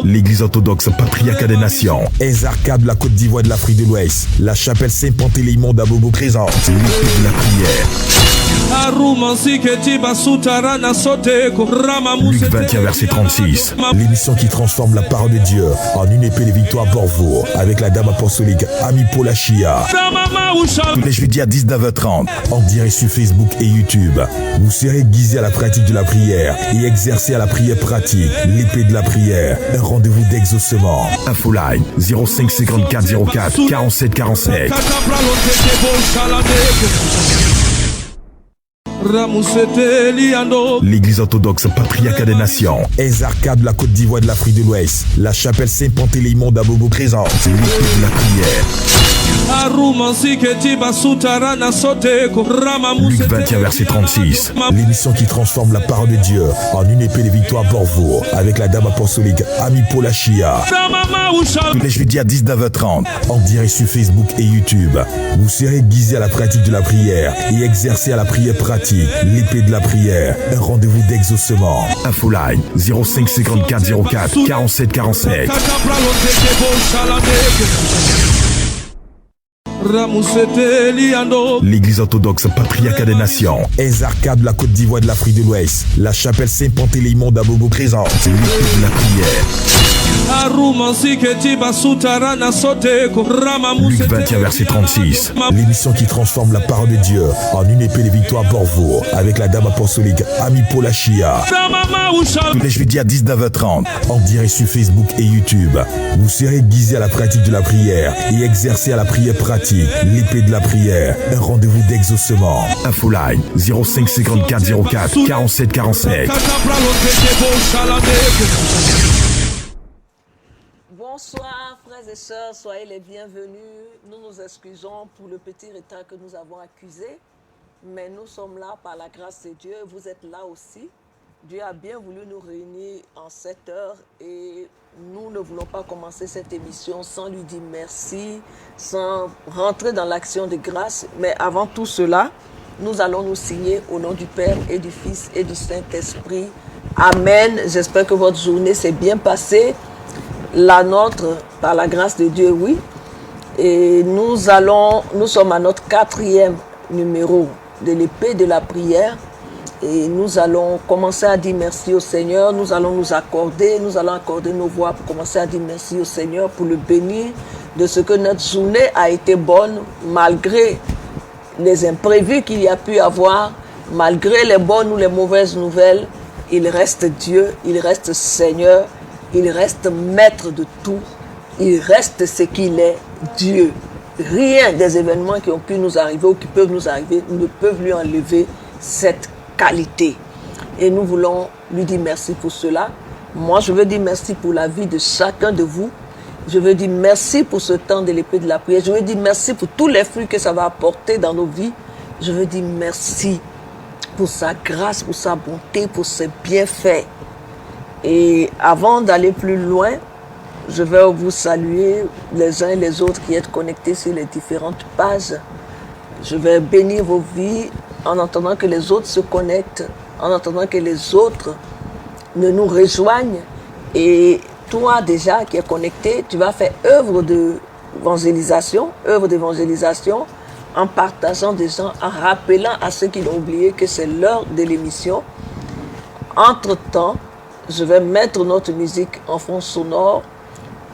L'église orthodoxe patriarcat des nations, Ezarka de la Côte d'Ivoire de l'Afrique de l'Ouest, la chapelle Saint-Panthélémon d'Abobo présente l'épée de la prière. Luc 21 verset 36. L'émission qui transforme la parole de Dieu en une épée de victoire pour vous, avec la dame apostolique Ami Paula Chia. Tous les jeudis à 19h30, en direct sur Facebook et YouTube. Vous serez guidés à la pratique de la prière et exercés à la prière pratique, l'épée de la prière. Un rendez-vous d'exaucement. Infoline 05 54 04 47 47. L'église orthodoxe patriarcat des nations, Ezarka de la Côte d'Ivoire de l'Afrique de l'Ouest, la chapelle Saint-Panthélémon d'Abobo présente l'épée de la prière. Luc 21 verset 36. L'émission qui transforme la parole de Dieu en une épée de victoire pour vous, avec la dame apostolique Ami Paula Chia. Tous les jeudis à 19h30, en direct sur Facebook et YouTube. Vous serez guidés à la pratique de la prière et exercés à la prière pratique, l'épée de la prière. Un rendez-vous d'exaucement. Infoline 05 54 04 47 47. L'église orthodoxe patriarcat des nations, Ezarka de la Côte d'Ivoire de l'Afrique de l'Ouest, la chapelle Saint-Panthélémon d'Abobo présente l'épée de la prière. Luc 21 verset 36. L'émission qui transforme la parole de Dieu en une épée de victoire pour vous, avec la dame apostolique Ami Paula Chia. Tous les jeudis à 19h30, en direct sur Facebook et YouTube. Vous serez guidés à la pratique de la prière et exercés à la prière pratique, l'épée de la prière. Un rendez-vous d'exaucement. Infoline 05 54 04 47 47. Bonsoir frères et sœurs, soyez les bienvenus. Nous nous excusons pour le petit retard que nous avons accusé, mais nous sommes là par la grâce de Dieu. Vous êtes là aussi. Dieu a bien voulu nous réunir en cette heure et nous ne voulons pas commencer cette émission sans lui dire merci, sans rentrer dans l'action de grâce. Mais avant tout cela, nous allons nous signer au nom du Père et du Fils et du Saint-Esprit. Amen. J'espère que votre journée s'est bien passée. La nôtre, par la grâce de Dieu, oui. Et nous sommes à notre 4e numéro de l'épée de la prière. Et nous allons commencer à dire merci au Seigneur. Nous allons accorder nos voix pour commencer à dire merci au Seigneur, pour le bénir de ce que notre journée a été bonne, malgré les imprévus qu'il y a pu avoir, malgré les bonnes ou les mauvaises nouvelles. Il reste Dieu, il reste Seigneur. Il reste maître de tout. Il reste ce qu'il est, Dieu. Rien des événements qui ont pu nous arriver ou qui peuvent nous arriver ne peuvent lui enlever cette qualité. Et nous voulons lui dire merci pour cela. Moi, je veux dire merci pour la vie de chacun de vous. Je veux dire merci pour ce temps de l'épée de la prière. Je veux dire merci pour tous les fruits que ça va apporter dans nos vies. Je veux dire merci pour sa grâce, pour sa bonté, pour ses bienfaits. Et avant d'aller plus loin, je vais vous saluer les uns et les autres qui êtes connectés sur les différentes pages. Je vais bénir vos vies en attendant que les autres se connectent, en attendant que les autres ne nous rejoignent. Et toi déjà qui es connecté, tu vas faire œuvre d'évangélisation en partageant des gens, en rappelant à ceux qui l'ont oublié que c'est l'heure de l'émission. Entre-temps, je vais mettre notre musique en fond sonore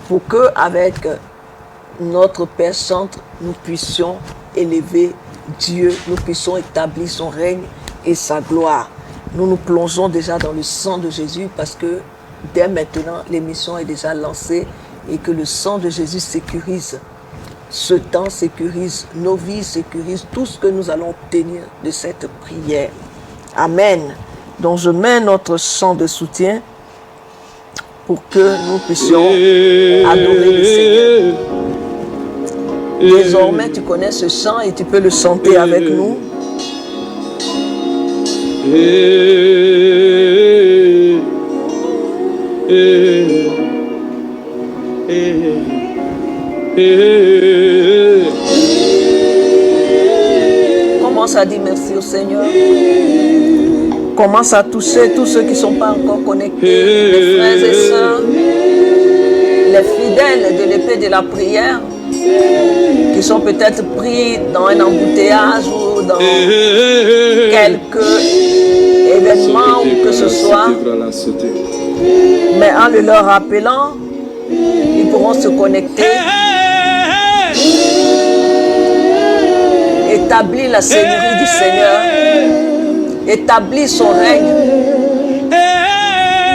pour que, avec notre Père Centre, nous puissions élever Dieu, nous puissions établir son règne et sa gloire. Nous nous plongeons déjà dans le sang de Jésus parce que dès maintenant, l'émission est déjà lancée et que le sang de Jésus sécurise ce temps, sécurise nos vies, sécurise tout ce que nous allons obtenir de cette prière. Amen. Donc je mets notre chant de soutien pour que nous puissions adorer le Seigneur. Désormais, tu connais ce chant et tu peux le chanter avec nous. Commence à dire merci au Seigneur. Commence à toucher tous ceux qui ne sont pas encore connectés, les frères et sœurs, les fidèles de l'épée de la prière, qui sont peut-être pris dans un embouteillage ou dans quelques événements ou que ce soit. Mais en le leur rappelant, ils pourront se connecter, établir la seigneurie du Seigneur, établir son règne,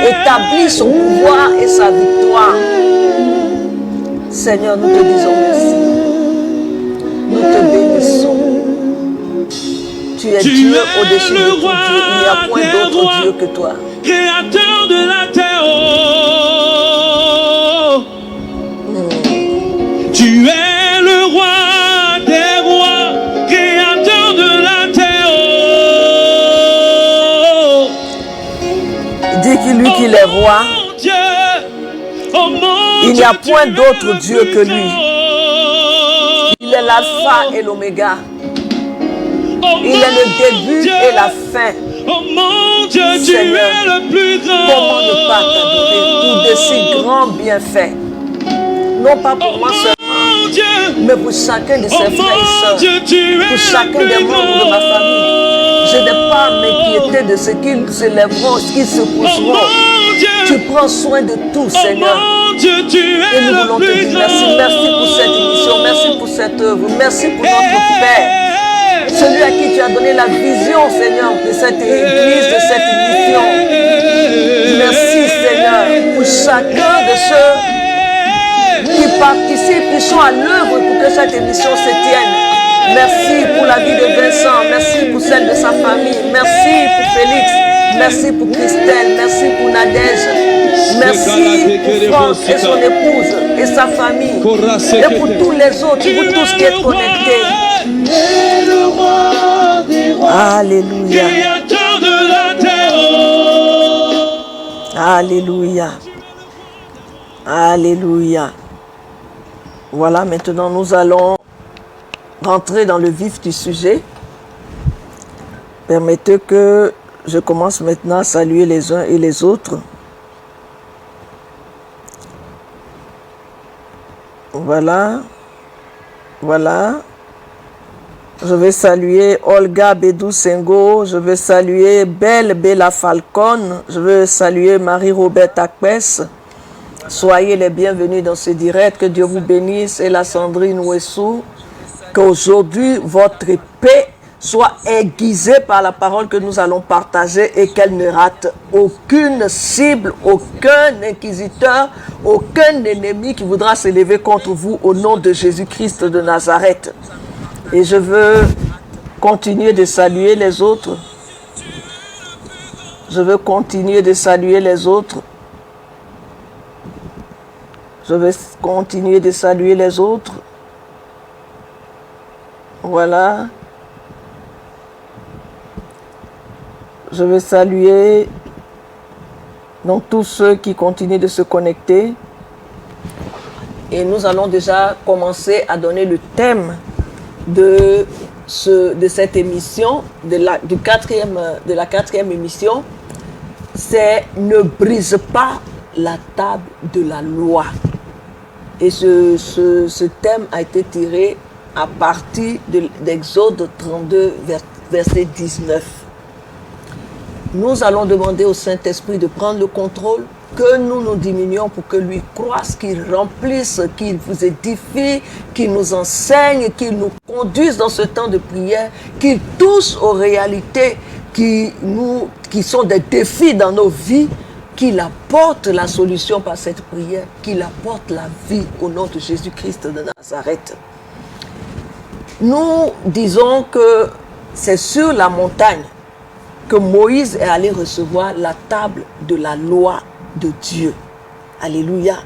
établir son pouvoir et sa victoire. Seigneur, nous te disons merci. Nous te bénissons. Tu es Dieu au-dessus de tout Dieu. Il n'y a point d'autre Dieu que toi. Créateur de la terre. Tu es le roi des rois, créateur de la terre. Dis qu'il est roi. Il n'y a point d'autre Dieu que lui. Il est l'alpha et l'oméga. Il est le début et la fin. Oh mon Dieu, Seigneur, tu es le plus grand. Comment ne pas t'adorer pour de si grands bienfaits? Non pas pour moi seulement, mais pour chacun de ses frères et sœurs, pour chacun des membres de ma famille. Je n'ai pas à m'inquiéter de ce qu'ils se lèveront, ce qu'ils se pousseront. Tu prends soin de tout, Seigneur. Et nous voulons te dire merci. Merci pour cette émission, merci pour cette œuvre, merci pour notre Père. Celui à qui tu as donné la vision, Seigneur, de cette église, de cette mission. Merci, Seigneur, pour chacun de ceux qui participent, qui sont à l'œuvre pour que cette émission se tienne. Merci pour la vie de Vincent, merci pour celle de sa famille, merci pour Félix, merci pour Christelle, merci pour Nadège, merci pour France et son épouse et sa famille, et pour tous les autres, pour tous qui sont connectés. Alléluia. Alléluia. Alléluia. Voilà, maintenant nous allons rentrer dans le vif du sujet. Permettez que je commence maintenant à saluer les uns et les autres. Voilà. Voilà. Je vais saluer Olga Bédou Sengo, je vais saluer Belle Bella Falcon, je vais saluer Marie-Robert Akpes. Soyez les bienvenus dans ce direct, que Dieu vous bénisse, et la Sandrine Ouessou. Qu'aujourd'hui, votre paix soit aiguisée par la parole que nous allons partager et qu'elle ne rate aucune cible, aucun inquisiteur, aucun ennemi qui voudra s'élever contre vous au nom de Jésus-Christ de Nazareth. Et je veux continuer de saluer les autres. Je veux continuer de saluer les autres. Je vais continuer de saluer les autres. Voilà. Je vais saluer donc tous ceux qui continuent de se connecter. Et nous allons déjà commencer à donner le thème de cette émission, de la quatrième émission. C'est « Ne brise pas la table de la loi ». Et ce thème a été tiré à partir d'Exode 32, verset 19. Nous allons demander au Saint-Esprit de prendre le contrôle, que nous nous diminuions pour que lui croisse, qu'il remplisse, qu'il vous édifie, qu'il nous enseigne, qu'il nous conduise dans ce temps de prière, qu'il touche aux réalités qui sont des défis dans nos vies, qu'il apporte la solution par cette prière, qu'il apporte la vie au nom de Jésus-Christ de Nazareth. Nous disons que c'est sur la montagne que Moïse est allé recevoir la table de la loi de Dieu. Alléluia.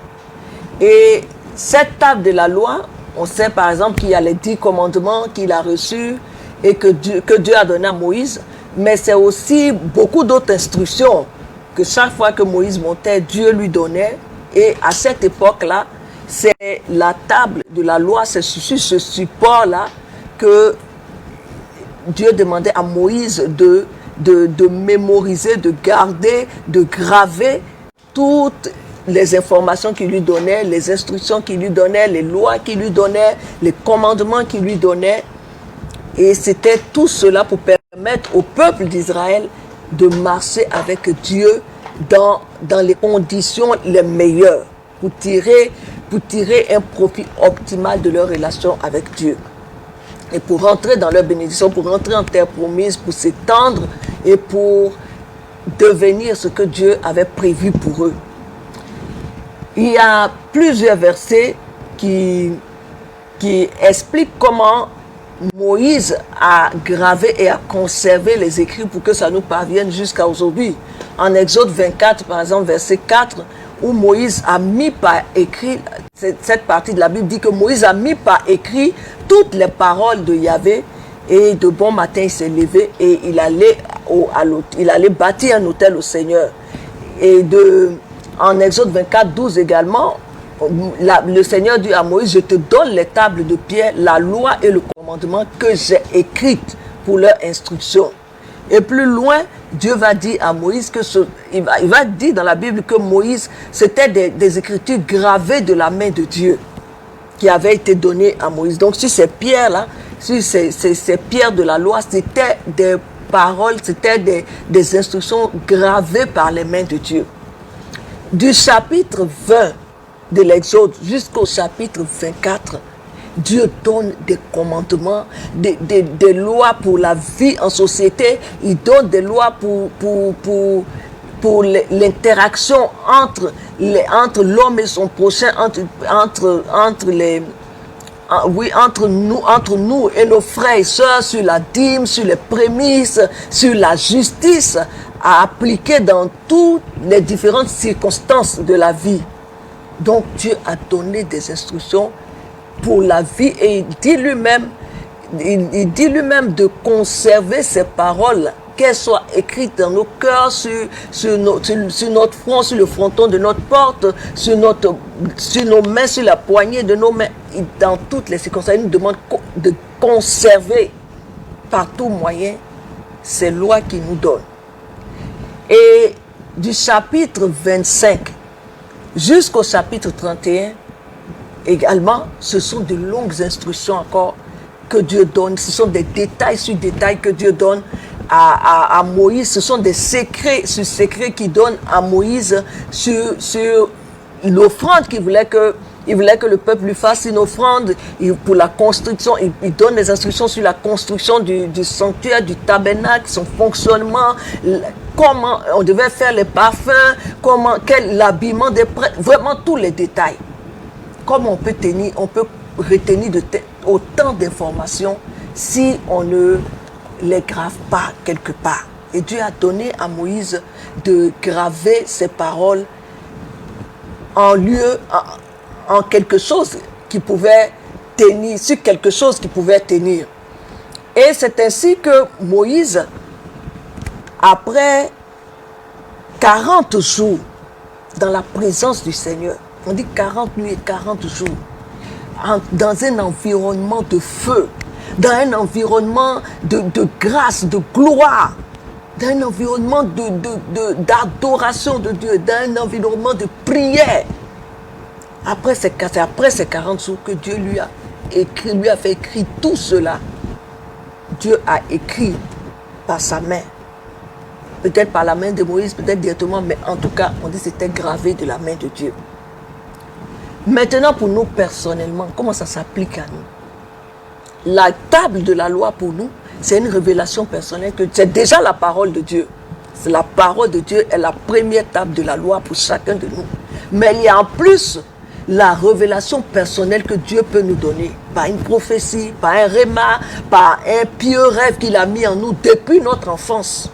Et cette table de la loi, on sait par exemple qu'il y a les 10 commandements qu'il a reçus et que Dieu a donné à Moïse, mais c'est aussi beaucoup d'autres instructions que chaque fois que Moïse montait, Dieu lui donnait. Et à cette époque-là, c'est la table de la loi, c'est sur ce support-là que Dieu demandait à Moïse de mémoriser, de garder, de graver toutes les informations qu'il lui donnait, les instructions qu'il lui donnait, les lois qu'il lui donnait, les commandements qu'il lui donnait. Et c'était tout cela pour permettre au peuple d'Israël de marcher avec Dieu dans les conditions les meilleures pour tirer un profit optimal de leur relation avec Dieu. Et pour rentrer dans leur bénédiction, pour rentrer en terre promise, pour s'étendre et pour devenir ce que Dieu avait prévu pour eux. Il y a plusieurs versets qui expliquent comment Moïse a gravé et a conservé les écrits pour que ça nous parvienne jusqu'à aujourd'hui. En Exode 24, par exemple, verset 4, où Moïse a mis par écrit, cette partie de la Bible dit que Moïse a mis par écrit toutes les paroles de Yahvé, et de bon matin il s'est levé et il allait bâtir un autel au Seigneur. Et en Exode 24, 12 également, le Seigneur dit à Moïse, je te donne les tables de pierre, la loi et le commandement que j'ai écrites pour leur instruction. Et plus loin, Dieu va dire à Moïse il va dire dans la Bible que Moïse, c'était des écritures gravées de la main de Dieu qui avaient été données à Moïse. Donc sur ces pierres-là, sur ces pierres de la loi, c'était des paroles, c'était des instructions gravées par les mains de Dieu. Du chapitre 20 de l'Exode jusqu'au chapitre 24, Dieu donne des commandements, des lois pour la vie en société. Il donne des lois pour l'interaction entre l'homme et son prochain, entre nous et nos frères et sœurs, sur la dîme, sur les prémices, sur la justice à appliquer dans toutes les différentes circonstances de la vie. Donc Dieu a donné des instructions pour la vie et il dit lui-même de conserver ces paroles, qu'elles soient écrites dans nos cœurs, sur notre front, sur le fronton de notre porte, sur nos mains, sur la poignée de nos mains. Et dans toutes les circonstances, il nous demande de conserver par tout moyen ces lois qu'il nous donne. Et du chapitre 25 jusqu'au chapitre 31, également, ce sont de longues instructions encore que Dieu donne. Ce sont des détails sur détails que Dieu donne à Moïse. Ce sont des secrets sur secrets qu'il donne à Moïse sur l'offrande qu'il voulait que le peuple lui fasse, une offrande pour la construction. Il donne des instructions sur la construction du sanctuaire, du tabernacle, son fonctionnement, comment on devait faire les parfums, l'habillement des prêtres, vraiment tous les détails. Comment on peut retenir autant d'informations si on ne les grave pas quelque part. Et Dieu a donné à Moïse de graver ces paroles en quelque chose qui pouvait tenir, sur quelque chose qui pouvait tenir. Et c'est ainsi que Moïse, après 40 jours dans la présence du Seigneur, on dit 40 nuits et 40 jours, dans un environnement de feu, dans un environnement de grâce, de gloire, dans un environnement d'adoration de Dieu, dans un environnement de prière. Après ces 40 jours que Dieu lui a fait écrire tout cela. Dieu a écrit par sa main. Peut-être par la main de Moïse, peut-être directement, mais en tout cas, on dit que c'était gravé de la main de Dieu. Maintenant, pour nous personnellement, comment ça s'applique à nous? La table de la loi pour nous, c'est une révélation personnelle, que c'est déjà la parole de Dieu. C'est la parole de Dieu est la première table de la loi pour chacun de nous. Mais il y a en plus la révélation personnelle que Dieu peut nous donner par une prophétie, par un réma, par un pieux rêve qu'il a mis en nous depuis notre enfance.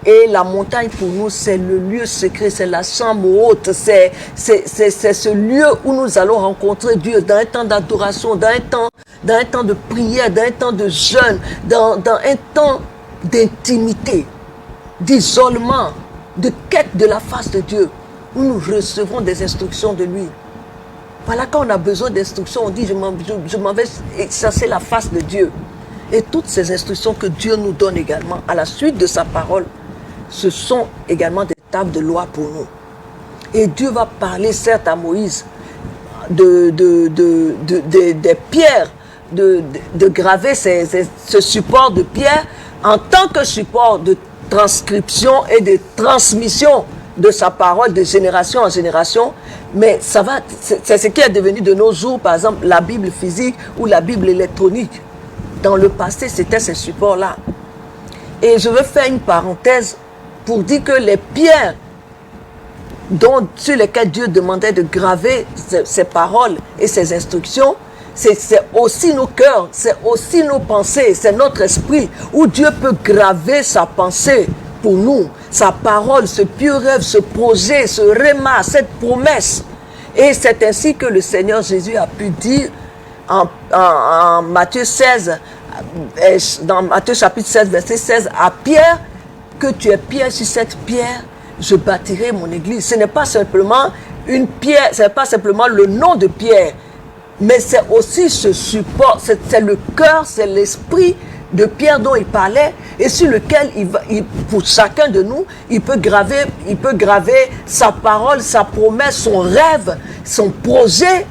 Et la montagne pour nous, c'est le lieu secret, c'est la chambre haute, c'est ce lieu où nous allons rencontrer Dieu dans un temps d'adoration, dans un temps de prière, dans un temps de jeûne, dans un temps d'intimité, d'isolement, de quête de la face de Dieu, où nous recevrons des instructions de lui. Voilà, quand on a besoin d'instructions, on dit je m'en vais chercher la face de Dieu. Et toutes ces instructions que Dieu nous donne également à la suite de sa parole, ce sont également des tables de loi pour nous. Et Dieu va parler certes à Moïse des pierres, de graver ce support de pierre en tant que support de transcription et de transmission de sa parole de génération en génération. Mais c'est ce qui est devenu de nos jours, par exemple, la Bible physique ou la Bible électronique. Dans le passé, c'était ces supports-là. Et je veux faire une parenthèse pour dire que les pierres sur lesquelles Dieu demandait de graver ses paroles et ses instructions, c'est aussi nos cœurs, c'est aussi nos pensées, c'est notre esprit, où Dieu peut graver sa pensée pour nous, sa parole, ce pieux rêve, ce projet, ce réma, cette promesse. Et c'est ainsi que le Seigneur Jésus a pu dire en Matthieu 16, dans Matthieu chapitre 16, verset 16, à Pierre, que tu es pierre, sur cette pierre, je bâtirai mon église. Ce n'est pas simplement une pierre, ce n'est pas simplement le nom de Pierre, mais c'est aussi ce support, c'est le cœur, c'est l'esprit de Pierre dont il parlait et sur lequel pour chacun de nous, il peut graver sa parole, sa promesse, son rêve, son projet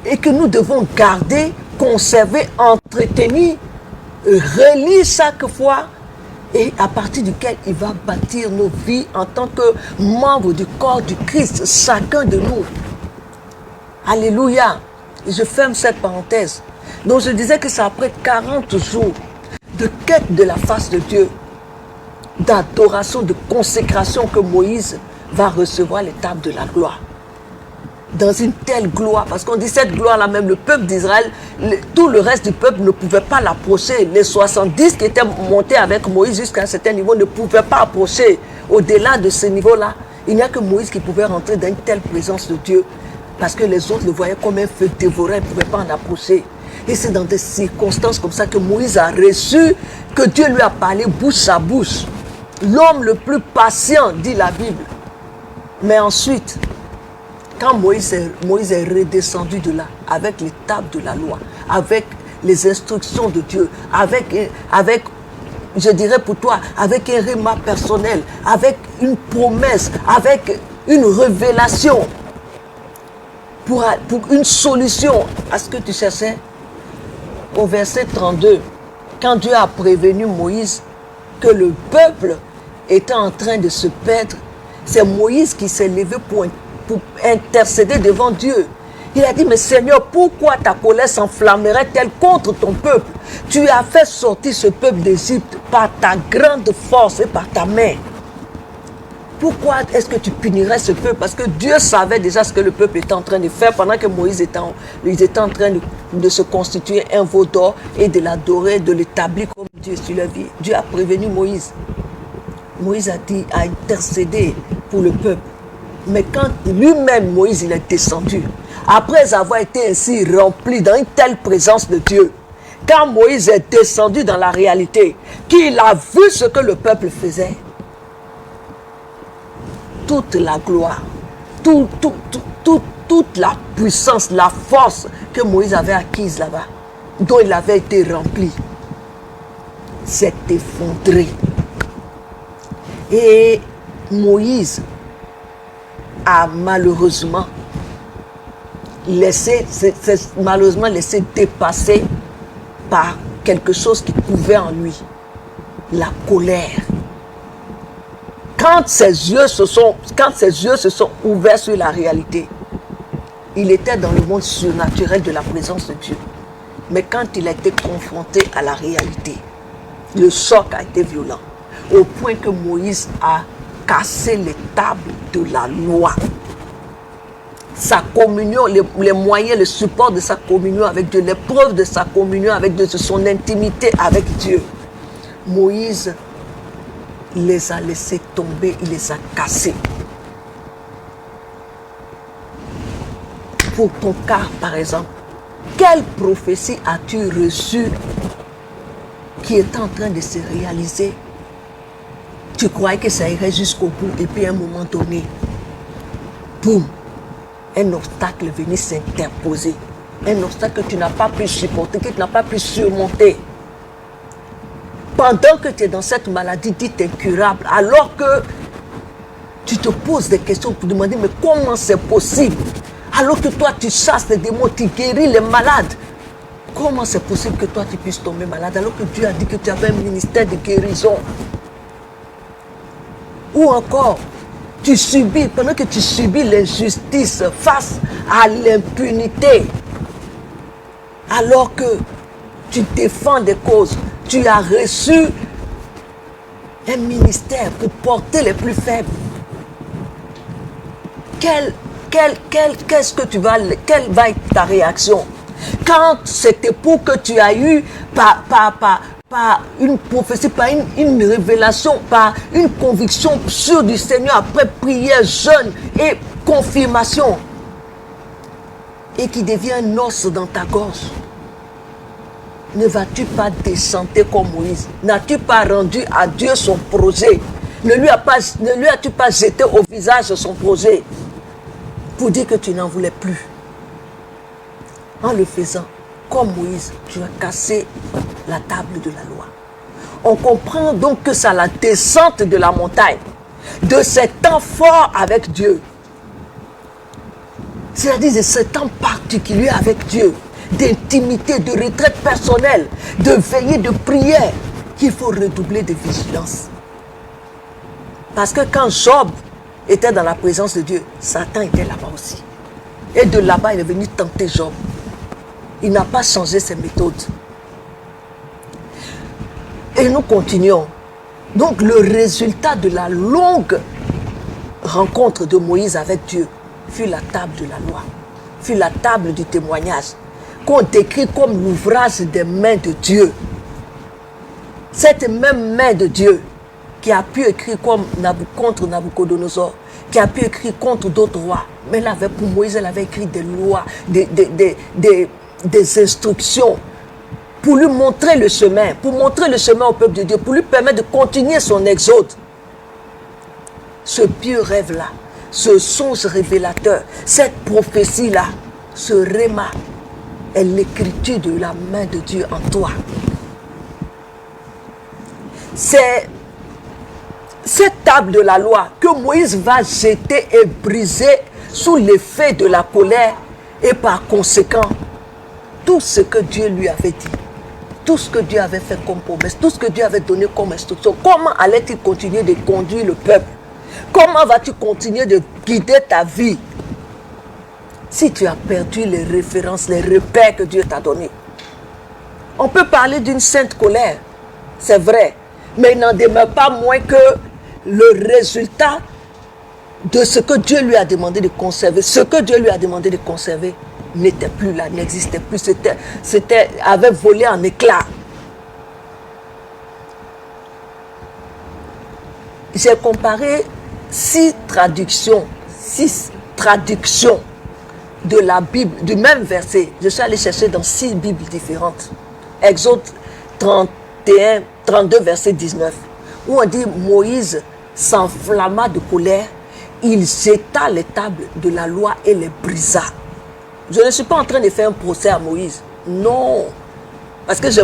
et que nous devons garder, conserver, entretenir, relire chaque fois et à partir duquel il va bâtir nos vies en tant que membres du corps du Christ, chacun de nous. Alléluia. Et je ferme cette parenthèse. Donc je disais que c'est après 40 jours de quête de la face de Dieu, d'adoration, de consécration que Moïse va recevoir les tables de la gloire. Dans une telle gloire, parce qu'on dit cette gloire-là, même le peuple d'Israël, tout le reste du peuple ne pouvait pas l'approcher. Les 70 qui étaient montés avec Moïse jusqu'à un certain niveau ne pouvaient pas approcher. Au-delà de ce niveau-là, il n'y a que Moïse qui pouvait rentrer dans une telle présence de Dieu, parce que les autres le voyaient comme un feu dévorant, ils ne pouvaient pas en approcher. Et c'est dans des circonstances comme ça que Moïse a reçu, que Dieu lui a parlé bouche à bouche. L'homme le plus patient, dit la Bible. Mais ensuite, quand Moïse est redescendu de là, avec les tables de la loi, avec les instructions de Dieu, avec je dirais pour toi, avec un réma personnel, avec une promesse, avec une révélation, pour une solution à ce que tu cherchais, au verset 32, quand Dieu a prévenu Moïse que le peuple était en train de se perdre, c'est Moïse qui s'est levé pour intercéder devant Dieu. Il a dit, mais Seigneur, pourquoi ta colère s'enflammerait-elle contre ton peuple? Tu as fait sortir ce peuple d'Égypte par ta grande force et par ta main. Pourquoi est-ce que tu punirais ce peuple? Parce que Dieu savait déjà ce que le peuple était en train de faire pendant que Moïse était en train de se constituer un veau d'or et de l'adorer, de l'établir comme Dieu sur la vie. Dieu a prévenu Moïse. Moïse a intercédé pour le peuple. Mais quand lui-même, Moïse, il est descendu, après avoir été ainsi rempli dans une telle présence de Dieu, quand Moïse est descendu dans la réalité, qu'il a vu ce que le peuple faisait, toute la gloire, toute la puissance, la force que Moïse avait acquise là-bas, dont il avait été rempli, s'est effondrée. Et Moïse a malheureusement laissé dépasser par quelque chose qui couvait en lui, la colère. Quand ses yeux se sont ouverts sur la réalité, il était dans le monde surnaturel de la présence de Dieu. Mais quand il a été confronté à la réalité, le choc a été violent, au point que Moïse a cassé les tables de la loi. Sa communion, les moyens, le support de sa communion avec Dieu, les preuves de sa communion avec Dieu, de son intimité avec Dieu. Moïse les a laissés tomber, il les a cassés. Pour ton cas, par exemple, quelle prophétie as-tu reçue qui est en train de se réaliser? Tu croyais que ça irait jusqu'au bout et puis à un moment donné, boum, un obstacle est venu s'interposer. Un obstacle que tu n'as pas pu supporter, que tu n'as pas pu surmonter. pendant que tu es dans cette maladie dite incurable, alors que tu te poses des questions pour demander, mais comment c'est possible? Alors que toi, tu chasses les démons, tu guéris les malades. Comment c'est possible que toi, tu puisses tomber malade alors que Dieu a dit que tu avais un ministère de guérison? Ou encore, tu subis, pendant que tu subis l'injustice face à l'impunité, alors que tu défends des causes, tu as reçu un ministère pour porter les plus faibles. Qu'est-ce que tu vas, quelle va être ta réaction? Quand c'était pour que tu as eu par une prophétie, par une révélation, par une conviction sûre du Seigneur, après prière, jeûne et confirmation, et qui devient un os dans ta gorge, ne vas-tu pas déchanter comme Moïse? N'as-tu pas rendu à Dieu son projet? Ne lui as-tu pas jeté au visage son projet pour dire que tu n'en voulais plus? En le faisant, comme Moïse, tu as cassé la table de la loi. On comprend donc que c'est la descente de la montagne, de ces temps forts avec Dieu, c'est-à-dire de ce temps particulier avec Dieu, d'intimité, de retraite personnelle, de veillée, de prière, qu'il faut redoubler de vigilance. Parce que quand Job était dans la présence de Dieu, Satan était là-bas aussi. Et de là-bas, il est venu tenter Job. Il n'a pas changé ses méthodes. Et nous continuons. Donc le résultat de la longue rencontre de Moïse avec Dieu fut la table de la loi, fut la table du témoignage, qu'on décrit comme l'ouvrage des mains de Dieu. Cette même main de Dieu qui a pu écrire comme contre Nabucodonosor, qui a pu écrire contre d'autres rois, mais là, pour Moïse, elle avait écrit des lois, des instructions, pour lui montrer le chemin, au peuple de Dieu, pour lui permettre de continuer son exode. Ce pieux rêve-là, ce songe révélateur, cette prophétie-là, ce réma, est l'écriture de la main de Dieu en toi. C'est cette table de la loi que Moïse va jeter et briser sous l'effet de la colère, et par conséquent, tout ce que Dieu lui avait dit, tout ce que Dieu avait fait comme promesse, tout ce que Dieu avait donné comme instruction, comment allait-il continuer de conduire le peuple? Comment vas-tu continuer de guider ta vie si tu as perdu les références, les repères que Dieu t'a donnés? On peut parler d'une sainte colère, c'est vrai, mais il n'en demeure pas moins que le résultat de ce que Dieu lui a demandé de conserver, ce que Dieu lui a demandé de conserver n'était plus là, n'existait plus, avait volé en éclats. J'ai comparé 6 traductions de la Bible, du même verset. Je suis allé chercher dans 6 Bibles différentes. Exode 32, verset 19, où on dit Moïse s'enflamma de colère, il jeta les tables de la loi et les brisa. Je ne suis pas en train de faire un procès à Moïse. Non. Parce que j'ai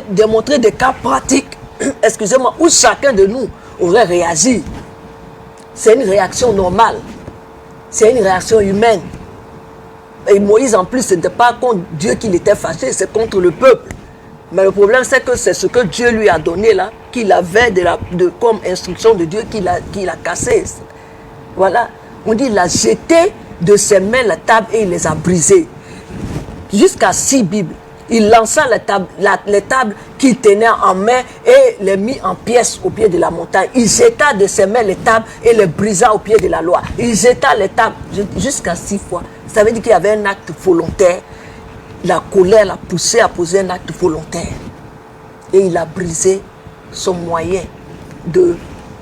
démontré des cas pratiques, excusez-moi, où chacun de nous aurait réagi. C'est une réaction normale. C'est une réaction humaine. Et Moïse, en plus, ce n'était pas contre Dieu qu'il était fâché, c'est contre le peuple. Mais le problème, c'est que c'est ce que Dieu lui a donné là, qu'il avait comme instruction de Dieu, qu'il a cassé. Voilà. On dit, il a jeté de ses mains la table et il les a brisées. Jusqu'à 6 Bibles. Il lança les tables qu'il tenait en main et les mit en pièces au pied de la montagne. Il jeta de ses mains les tables et les brisa au pied de la loi. Il jeta les tables jusqu'à 6 fois. Ça veut dire qu'il y avait un acte volontaire. La colère l'a poussé à poser un acte volontaire. Et il a brisé son moyen de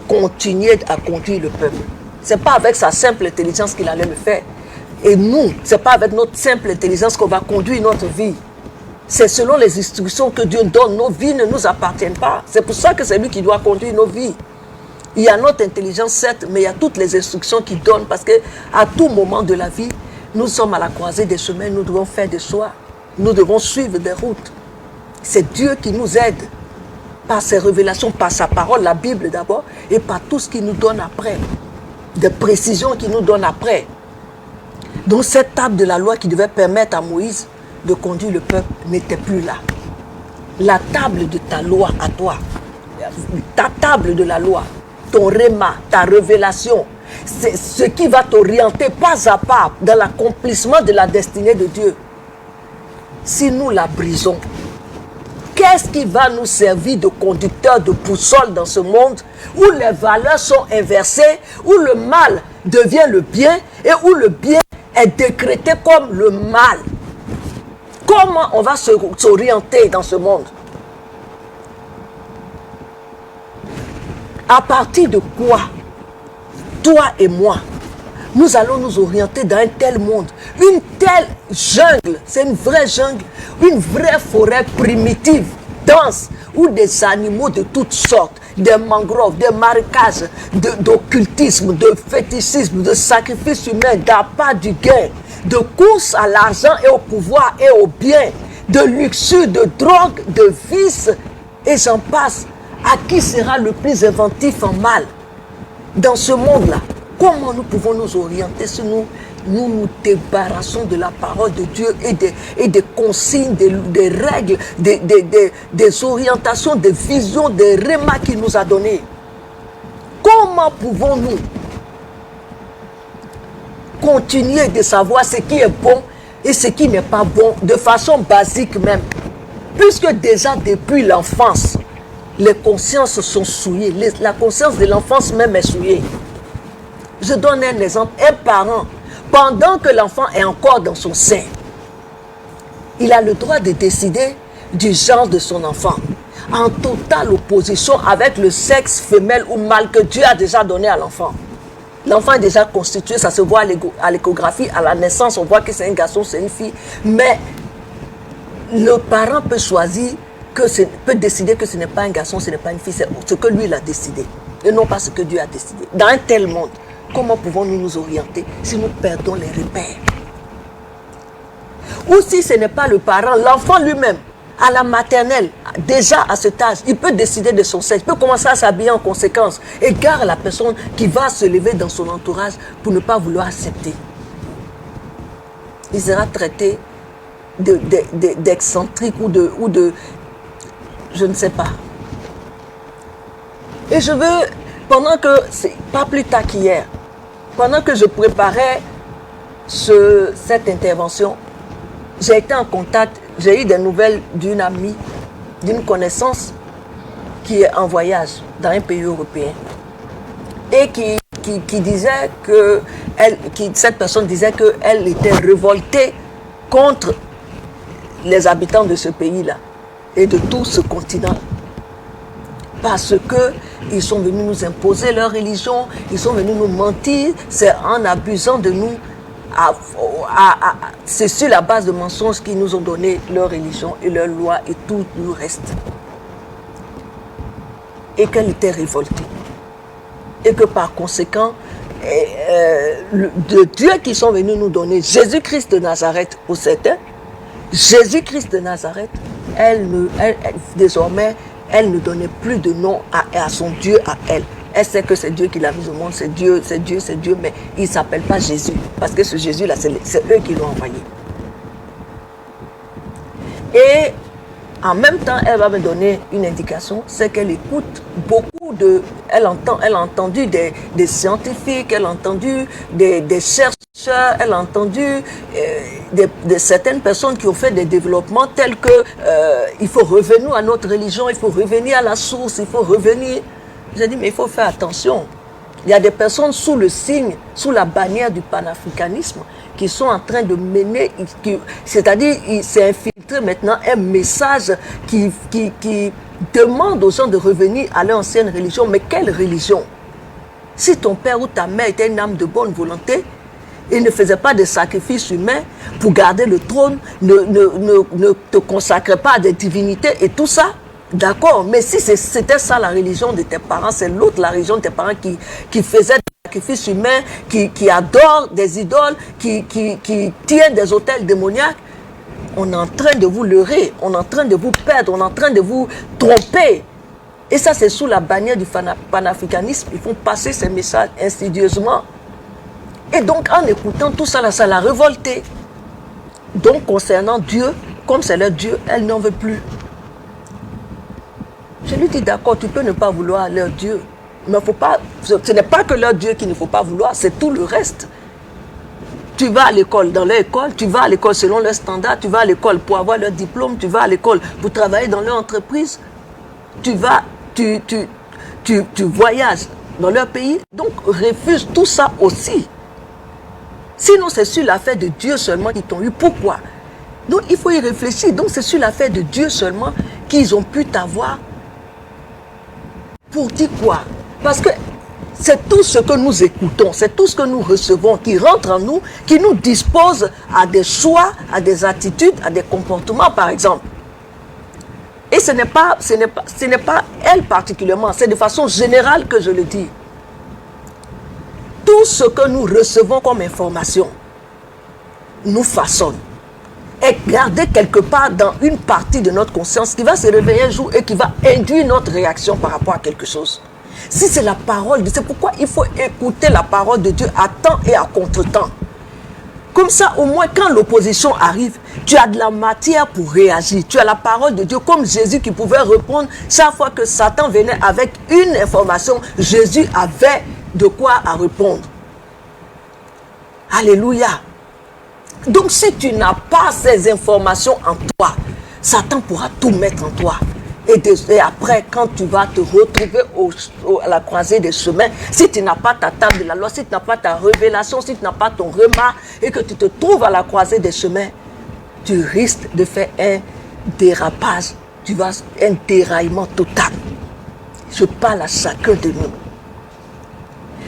continuer à conduire le peuple. Ce n'est pas avec sa simple intelligence qu'il allait le faire. Et nous, ce n'est pas avec notre simple intelligence qu'on va conduire notre vie. C'est selon les instructions que Dieu donne. Nos vies ne nous appartiennent pas. C'est pour ça que c'est lui qui doit conduire nos vies. Il y a notre intelligence, certes, mais il y a toutes les instructions qu'il donne. Parce qu'à tout moment de la vie, nous sommes à la croisée des chemins. Nous devons faire des choix. Nous devons suivre des routes. C'est Dieu qui nous aide. par ses révélations, par sa parole, la Bible d'abord, et par tout ce qu'il nous donne après, des précisions qu'il nous donne après. Donc cette table de la loi qui devait permettre à Moïse de conduire le peuple n'était plus là. La table de ta loi à toi, ta table de la loi, ton réma, ta révélation, c'est ce qui va t'orienter pas à pas dans l'accomplissement de la destinée de Dieu. Si nous la brisons, qu'est-ce qui va nous servir de conducteur, de boussole dans ce monde où les valeurs sont inversées, où le mal devient le bien et où le bien est décrété comme le mal? Comment on va s'orienter dans ce monde? À partir de quoi, toi et moi, nous allons nous orienter dans un tel monde, une telle jungle, c'est une vraie jungle, une vraie forêt primitive, dense, où des animaux de toutes sortes, des mangroves, des marécages, d'occultisme, de fétichisme, de sacrifices humains, d'appât du gain, de course à l'argent et au pouvoir et au bien, de luxure, de drogue, de vice, et j'en passe. À qui sera le plus inventif en mal dans ce monde-là? Comment nous pouvons nous orienter si nous débarrassons de la parole de Dieu et des consignes, des règles, des orientations, des visions, des rémas qu'il nous a donnés? Comment pouvons-nous continuer de savoir ce qui est bon et ce qui n'est pas bon de façon basique même? Puisque déjà depuis l'enfance, les consciences sont souillées. La conscience de l'enfance même est souillée. Je donne un exemple. Un parent, pendant que l'enfant est encore dans son sein, il a le droit de décider du genre de son enfant, en totale opposition avec le sexe femelle ou mâle que Dieu a déjà donné à l'enfant. L'enfant est déjà constitué, ça se voit à l'échographie, à la naissance, on voit que c'est un garçon, c'est une fille. Mais le parent peut choisir, peut décider que ce n'est pas un garçon, ce n'est pas une fille, c'est ce que lui il a décidé, et non pas ce que Dieu a décidé. Dans un tel monde, comment pouvons-nous nous orienter si nous perdons les repères? Ou si ce n'est pas le parent, l'enfant lui-même, à la maternelle, déjà à cet âge, il peut décider de son sexe, il peut commencer à s'habiller en conséquence. Égare la personne qui va se lever dans son entourage pour ne pas vouloir accepter. Il sera traité d'excentrique ou de je ne sais pas. Et je veux, pendant que, pas plus tard qu'hier, pendant que je préparais cette intervention, j'ai été en contact, j'ai eu des nouvelles d'une amie, d'une connaissance qui est en voyage dans un pays européen et qui disait que, cette personne disait qu'elle était révoltée contre les habitants de ce pays-là et de tout ce continent. Parce qu'ils sont venus nous imposer leur religion, ils sont venus nous mentir, c'est en abusant de nous. C'est sur la base de mensonges qu'ils nous ont donné leur religion et leur loi et tout le reste. Et qu'elle était révoltée. Et que par conséquent, de Dieu qui sont venus nous donner Jésus-Christ de Nazareth au certains, Jésus-Christ de Nazareth, désormais, elle ne donnait plus de nom à son Dieu, à elle. Elle sait que c'est Dieu qui l'a mis au monde, c'est Dieu, mais il ne s'appelle pas Jésus. Parce que ce Jésus-là, c'est eux qui l'ont envoyé. Et en même temps, elle va me donner une indication, c'est qu'elle écoute beaucoup de... Elle a entendu des scientifiques, elle a entendu des chercheurs, elle a entendu de certaines personnes qui ont fait des développements tels que il faut revenir à notre religion, il faut revenir à la source, il faut revenir... J'ai dit, mais il faut faire attention. Il y a des personnes sous le signe, sous la bannière du panafricanisme, qui sont en train de mener, c'est-à-dire, il s'est infiltré maintenant un message qui demande aux gens de revenir à leur ancienne religion. Mais quelle religion? Si ton père ou ta mère était une âme de bonne volonté, il ne faisait pas de sacrifices humains pour garder le trône, ne te consacrait pas à des divinités et tout ça, d'accord, mais si c'était ça la religion de tes parents, c'est l'autre la religion de tes parents qui faisait des sacrifices humains, qui adore des idoles, qui tient des autels démoniaques, on est en train de vous leurrer, on est en train de vous perdre, on est en train de vous tromper. Et ça, c'est sous la bannière du panafricanisme. Ils font passer ces messages insidieusement. Et donc, en écoutant tout ça, là, ça l'a révolté. Donc, concernant Dieu, comme c'est leur Dieu, elle n'en veut plus. Je lui dis, d'accord, tu peux ne pas vouloir leur Dieu. Mais faut pas, ce n'est pas que leur Dieu qu'il ne faut pas vouloir, c'est tout le reste. Tu vas à l'école, dans leur école, tu vas à l'école selon leurs standards, tu vas à l'école pour avoir leur diplôme, tu vas à l'école pour travailler dans leur entreprise, tu voyages dans leur pays, donc refuse tout ça aussi. Sinon, c'est sur l'affaire de Dieu seulement qu'ils t'ont eu. Pourquoi? Donc, il faut y réfléchir. Donc, c'est sur l'affaire de Dieu seulement qu'ils ont pu t'avoir. Pour dire quoi? Parce que c'est tout ce que nous écoutons, c'est tout ce que nous recevons qui rentre en nous, qui nous dispose à des choix, à des attitudes, à des comportements, par exemple. Et ce n'est pas elle particulièrement, c'est de façon générale que je le dis. Tout ce que nous recevons comme information nous façonne, est gardé quelque part dans une partie de notre conscience qui va se réveiller un jour et qui va induire notre réaction par rapport à quelque chose. Si c'est la parole, c'est pourquoi il faut écouter la parole de Dieu à temps et à contre-temps. Comme ça, au moins, quand l'opposition arrive, tu as de la matière pour réagir. Tu as la parole de Dieu, comme Jésus qui pouvait répondre chaque fois que Satan venait avec une information. Jésus avait de quoi à répondre. Alléluia. Donc, si tu n'as pas ces informations en toi, Satan pourra tout mettre en toi. Et après, quand tu vas te retrouver à la croisée des chemins, si tu n'as pas ta table de la loi, si tu n'as pas ta révélation, si tu n'as pas ton remas, et que tu te trouves à la croisée des chemins, tu risques de faire un dérapage, un déraillement total. Je parle à chacun de nous.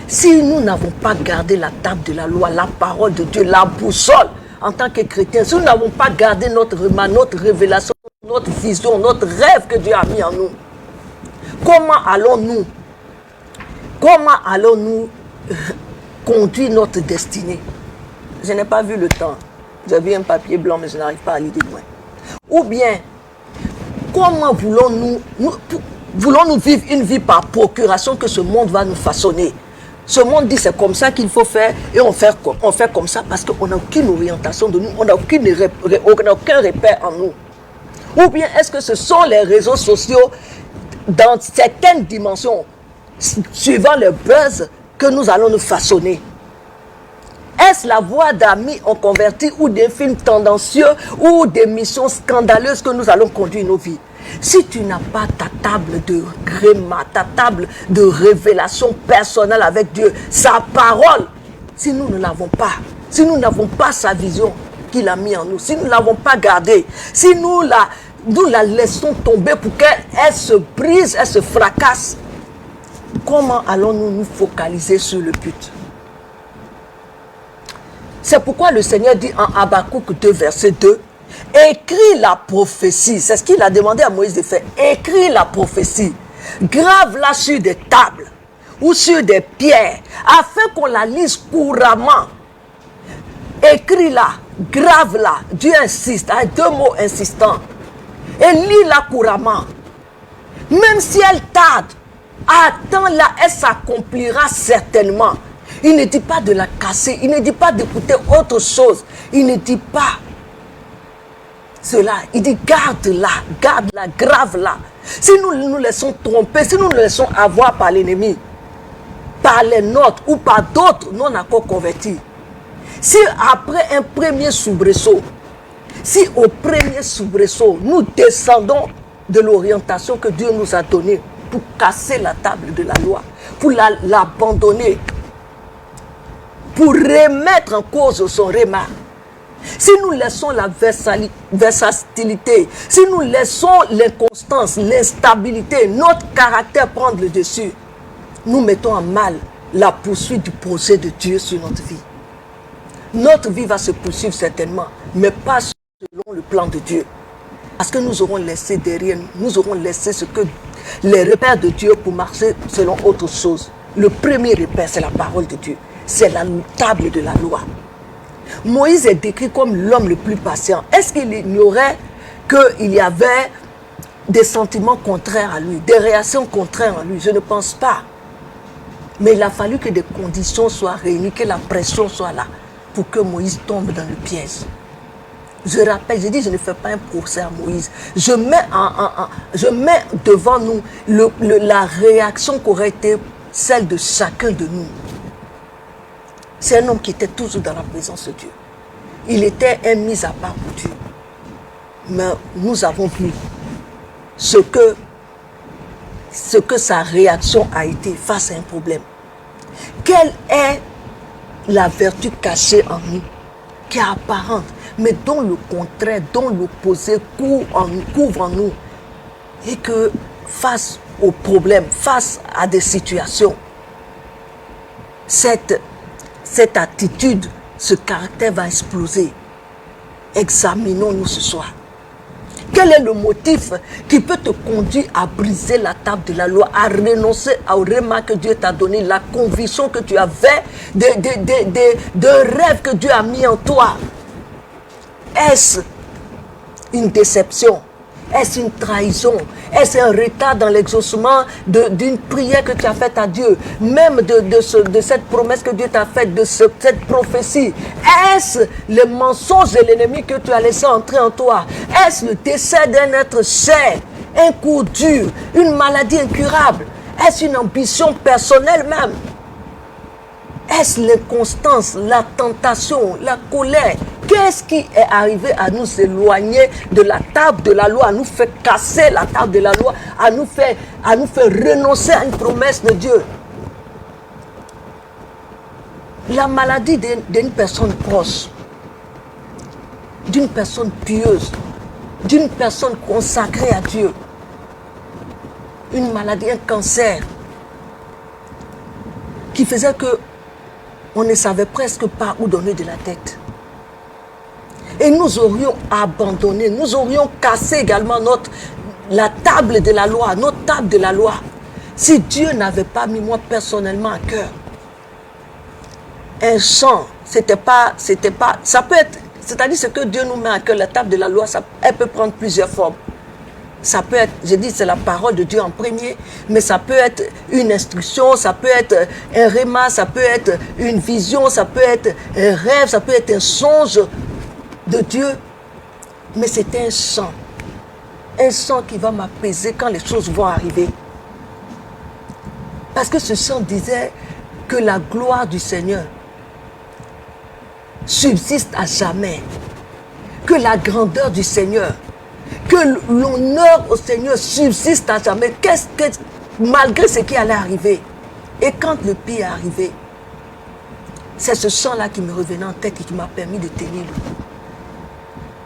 Si nous n'avons pas gardé la table de la loi, la parole de Dieu, la boussole, en tant que chrétiens, si nous n'avons pas gardé notre remas, notre révélation, notre vision, notre rêve que Dieu a mis en nous, comment allons-nous conduire notre destinée? Je n'ai pas vu le temps. J'ai vu un papier blanc, mais je n'arrive pas à lire de loin. Ou bien, comment voulons-nous vivre une vie par procuration que ce monde va nous façonner? Ce monde dit c'est comme ça qu'il faut faire et on fait comme ça parce qu'on n'a aucune orientation de nous, on n'a aucun repère en nous. Ou bien est-ce que ce sont les réseaux sociaux dans certaines dimensions, suivant le buzz, que nous allons nous façonner? Est-ce la voix d'amis en converti ou des films tendancieux ou des missions scandaleuses que nous allons conduire nos vies? Si tu n'as pas ta table de gréma, ta table de révélation personnelle avec Dieu, sa parole, si nous ne l'avons pas, si nous n'avons pas sa vision qu'il a mis en nous, si nous ne l'avons pas gardée, si nous la laissons tomber pour qu'elle se brise, elle se fracasse, comment allons-nous nous focaliser sur le but? C'est pourquoi le Seigneur dit en Habakkuk 2, verset 2, écris la prophétie. C'est ce qu'il a demandé à Moïse de faire. Écris la prophétie. Grave-la sur des tables ou sur des pierres afin qu'on la lise couramment. Écris-la, grave-la. Dieu insiste, avec deux mots insistants. Et lis-la couramment. Même si elle tarde, attends-la, elle s'accomplira certainement. Il ne dit pas de la casser, il ne dit pas d'écouter autre chose. Il ne dit pas cela, il dit garde-la, grave-la. Si nous nous laissons tromper, si nous nous laissons avoir par l'ennemi, par les nôtres ou par d'autres non encore convertis, si après un premier soubresaut, si au premier soubresaut, nous descendons de l'orientation que Dieu nous a donnée pour casser la table de la loi, pour l'abandonner, pour remettre en cause son remas, si nous laissons la versatilité, si nous laissons l'inconstance, l'instabilité, notre caractère prendre le dessus, nous mettons en mal la poursuite du projet de Dieu sur notre vie. Notre vie va se poursuivre certainement, mais pas selon le plan de Dieu. Parce que nous aurons laissé derrière nous aurons laissé les repères de Dieu pour marcher selon autre chose. Le premier repère, c'est la parole de Dieu. C'est la table de la loi. Moïse est décrit comme l'homme le plus patient. Est-ce qu'il ignorait qu'il y avait des sentiments contraires à lui, des réactions contraires à lui. Je ne pense pas. Mais il a fallu que des conditions soient réunies, que la pression soit là pour que Moïse tombe dans le piège. Je rappelle, je dis, je ne fais pas un procès à Moïse. Je mets devant nous la réaction qu'aurait été celle de chacun de nous. C'est un homme qui était toujours dans la présence de Dieu. Il était un mis à part pour Dieu. Mais nous avons vu ce que sa réaction a été face à un problème. Quelle est la vertu cachée en nous, qui est apparente, mais dont le contraire, dont l'opposé couvre en nous, et que face aux problèmes, face à des situations, cette attitude, ce caractère va exploser. Examinons-nous ce soir. Quel est le motif qui peut te conduire à briser la table de la loi, à renoncer au remas que Dieu t'a donné, la conviction que tu avais de rêve que Dieu a mis en toi? Est-ce une déception? Est-ce une trahison? Est-ce un retard dans l'exaucement d'une prière que tu as faite à Dieu? Même de cette promesse que Dieu t'a faite, de cette prophétie? Est-ce le mensonge de l'ennemi que tu as laissé entrer en toi? Est-ce le décès d'un être cher? Un coup dur? Une maladie incurable? Est-ce une ambition personnelle même? Est-ce l'inconstance, la tentation, la colère? Qu'est-ce qui est arrivé à nous éloigner de la table de la loi, à nous faire casser la table de la loi, à nous faire renoncer à une promesse de Dieu? La maladie d'une personne proche, d'une personne pieuse, d'une personne consacrée à Dieu, une maladie, un cancer, qui faisait que on ne savait presque pas où donner de la tête. Et nous aurions abandonné, nous aurions cassé également la table de la loi, notre table de la loi, si Dieu n'avait pas mis moi personnellement à cœur. Un chant, ça peut être, c'est-à-dire ce que Dieu nous met à cœur, la table de la loi, elle peut prendre plusieurs formes. Ça peut être, je dis, c'est la parole de Dieu en premier, mais ça peut être une instruction, ça peut être un réma, ça peut être une vision, ça peut être un rêve, ça peut être un songe de Dieu. Mais c'est un chant qui va m'apaiser quand les choses vont arriver. Parce que ce chant disait que la gloire du Seigneur subsiste à jamais, que la grandeur du Seigneur, que l'honneur au Seigneur subsiste à jamais, malgré ce qui allait arriver. Et quand le pire est arrivé, c'est ce chant-là qui me revenait en tête et qui m'a permis de tenir le coup.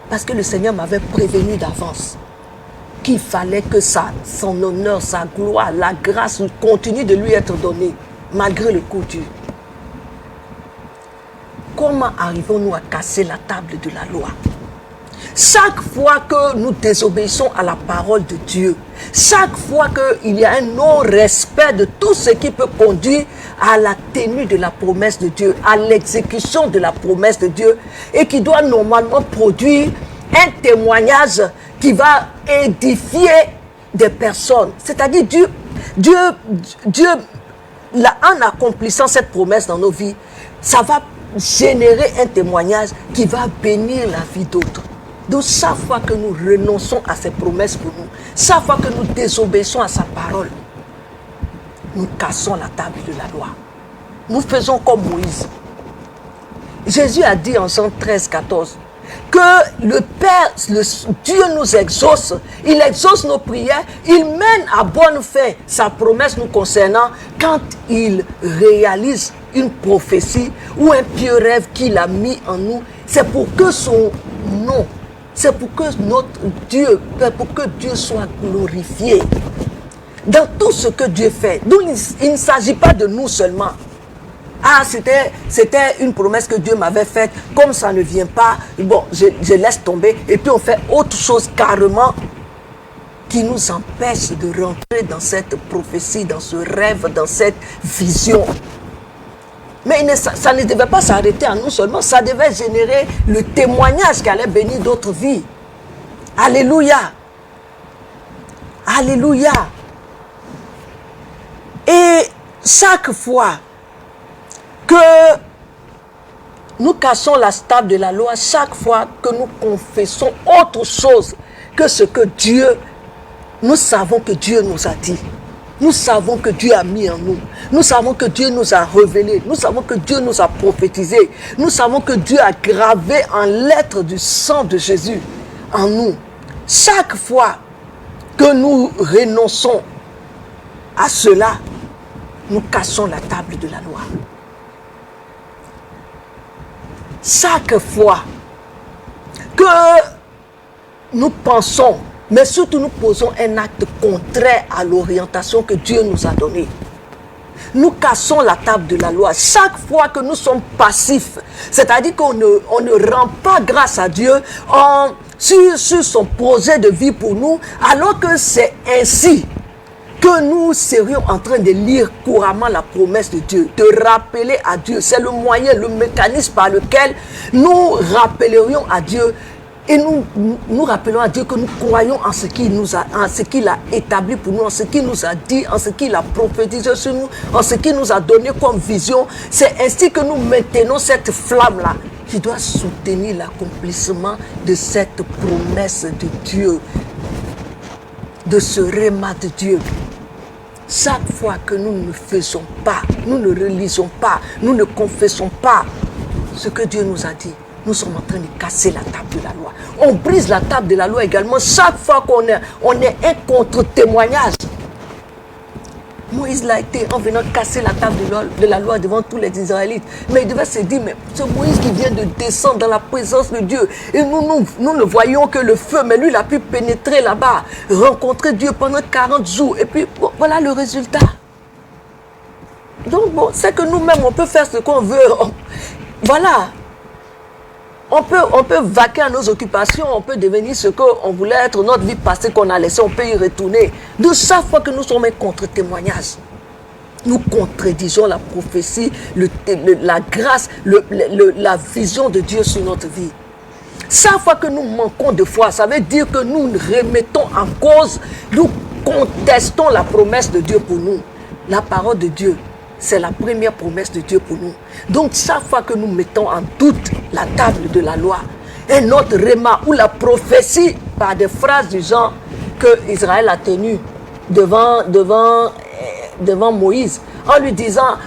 Parce que le Seigneur m'avait prévenu d'avance qu'il fallait que son honneur, sa gloire, la grâce continue de lui être donnée, malgré le coup dur. Comment arrivons-nous à casser la table de la loi? Chaque fois que nous désobéissons à la parole de Dieu, chaque fois qu'il y a un non-respect de tout ce qui peut conduire à la tenue de la promesse de Dieu, à l'exécution de la promesse de Dieu, et qui doit normalement produire un témoignage qui va édifier des personnes. C'est-à-dire Dieu, en accomplissant cette promesse dans nos vies, ça va générer un témoignage qui va bénir la vie d'autres. Donc chaque fois que nous renonçons à ses promesses pour nous, chaque fois que nous désobéissons à sa parole, nous cassons la table de la loi. Nous faisons comme Moïse. Jésus a dit en Jean 13, 14, que le Père, Dieu nous exauce, il exauce nos prières, il mène à bonne fin sa promesse nous concernant quand il réalise une prophétie ou un pieux rêve qu'il a mis en nous. C'est pour que son nom, c'est pour que pour que Dieu soit glorifié dans tout ce que Dieu fait. Donc il ne s'agit pas de nous seulement. Ah, c'était une promesse que Dieu m'avait faite. Comme ça ne vient pas, bon, je laisse tomber. Et puis on fait autre chose carrément qui nous empêche de rentrer dans cette prophétie, dans ce rêve, dans cette vision. Mais ça ne devait pas s'arrêter à nous seulement. Ça devait générer le témoignage qui allait bénir d'autres vies. Alléluia. Alléluia. Et chaque fois que nous cassons la table de la loi, chaque fois que nous confessons autre chose que ce que Dieu, nous savons que Dieu nous a dit. Nous savons que Dieu a mis en nous. Nous savons que Dieu nous a révélé. Nous savons que Dieu nous a prophétisé. Nous savons que Dieu a gravé en lettres du sang de Jésus en nous. Chaque fois que nous renonçons à cela, nous cassons la table de la loi. Chaque fois que nous pensons, mais surtout nous posons un acte contraire à l'orientation que Dieu nous a donnée, nous cassons la table de la loi. Chaque fois que nous sommes passifs, c'est-à-dire qu'on ne rend pas grâce à Dieu sur son projet de vie pour nous, alors que c'est ainsi que nous serions en train de lire couramment la promesse de Dieu, de rappeler à Dieu. C'est le moyen, le mécanisme par lequel nous rappellerions à Dieu et nous rappelons à Dieu que nous croyons en ce qu'il a établi pour nous, en ce qu'il nous a dit, en ce qu'il a prophétisé sur nous, en ce qu'il nous a donné comme vision. C'est ainsi que nous maintenons cette flamme-là qui doit soutenir l'accomplissement de cette promesse de Dieu, de ce réma de Dieu. Chaque fois que nous ne faisons pas, nous ne relisons pas, nous ne confessons pas ce que Dieu nous a dit, nous sommes en train de casser la table de la loi. On brise la table de la loi également chaque fois qu'on est un contre-témoignage. Moïse l'a été en venant casser la table de la loi devant tous les Israélites. Mais il devait se dire, mais c'est Moïse qui vient de descendre dans la présence de Dieu. Et nous ne voyons que le feu, mais lui, il a pu pénétrer là-bas, rencontrer Dieu pendant 40 jours. Et puis, bon, voilà le résultat. Donc, bon, c'est que nous-mêmes, on peut faire ce qu'on veut. Voilà. On peut vaquer à nos occupations, on peut devenir ce qu'on voulait être, notre vie passée qu'on a laissée, on peut y retourner. De chaque fois que nous sommes un contre-témoignage, nous contredisons la prophétie, la grâce, la vision de Dieu sur notre vie. Chaque fois que nous manquons de foi, ça veut dire que nous remettons en cause, nous contestons la promesse de Dieu pour nous. La parole de Dieu, c'est la première promesse de Dieu pour nous. Donc, chaque fois que nous mettons en doute la table de la loi, un autre réma ou la prophétie par des phrases du genre que Israël a tenues devant Moïse, en lui disant,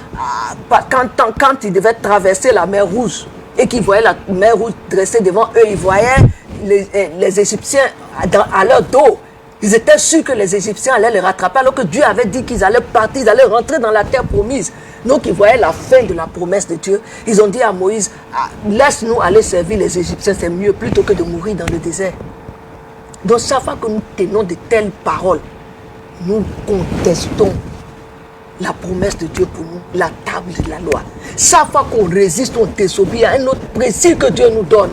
quand il devait traverser la mer Rouge et qu'il voyait la mer Rouge dressée devant eux, il voyait les Égyptiens à leur dos. Ils étaient sûrs que les Égyptiens allaient les rattraper, alors que Dieu avait dit qu'ils allaient partir, ils allaient rentrer dans la terre promise. Donc ils voyaient la fin de la promesse de Dieu. Ils ont dit à Moïse, laisse-nous aller servir les Égyptiens, c'est mieux plutôt que de mourir dans le désert. Donc chaque fois que nous tenons de telles paroles, nous contestons la promesse de Dieu pour nous, la table de la loi. Chaque fois qu'on résiste, on désobéit à un autre principe que Dieu nous donne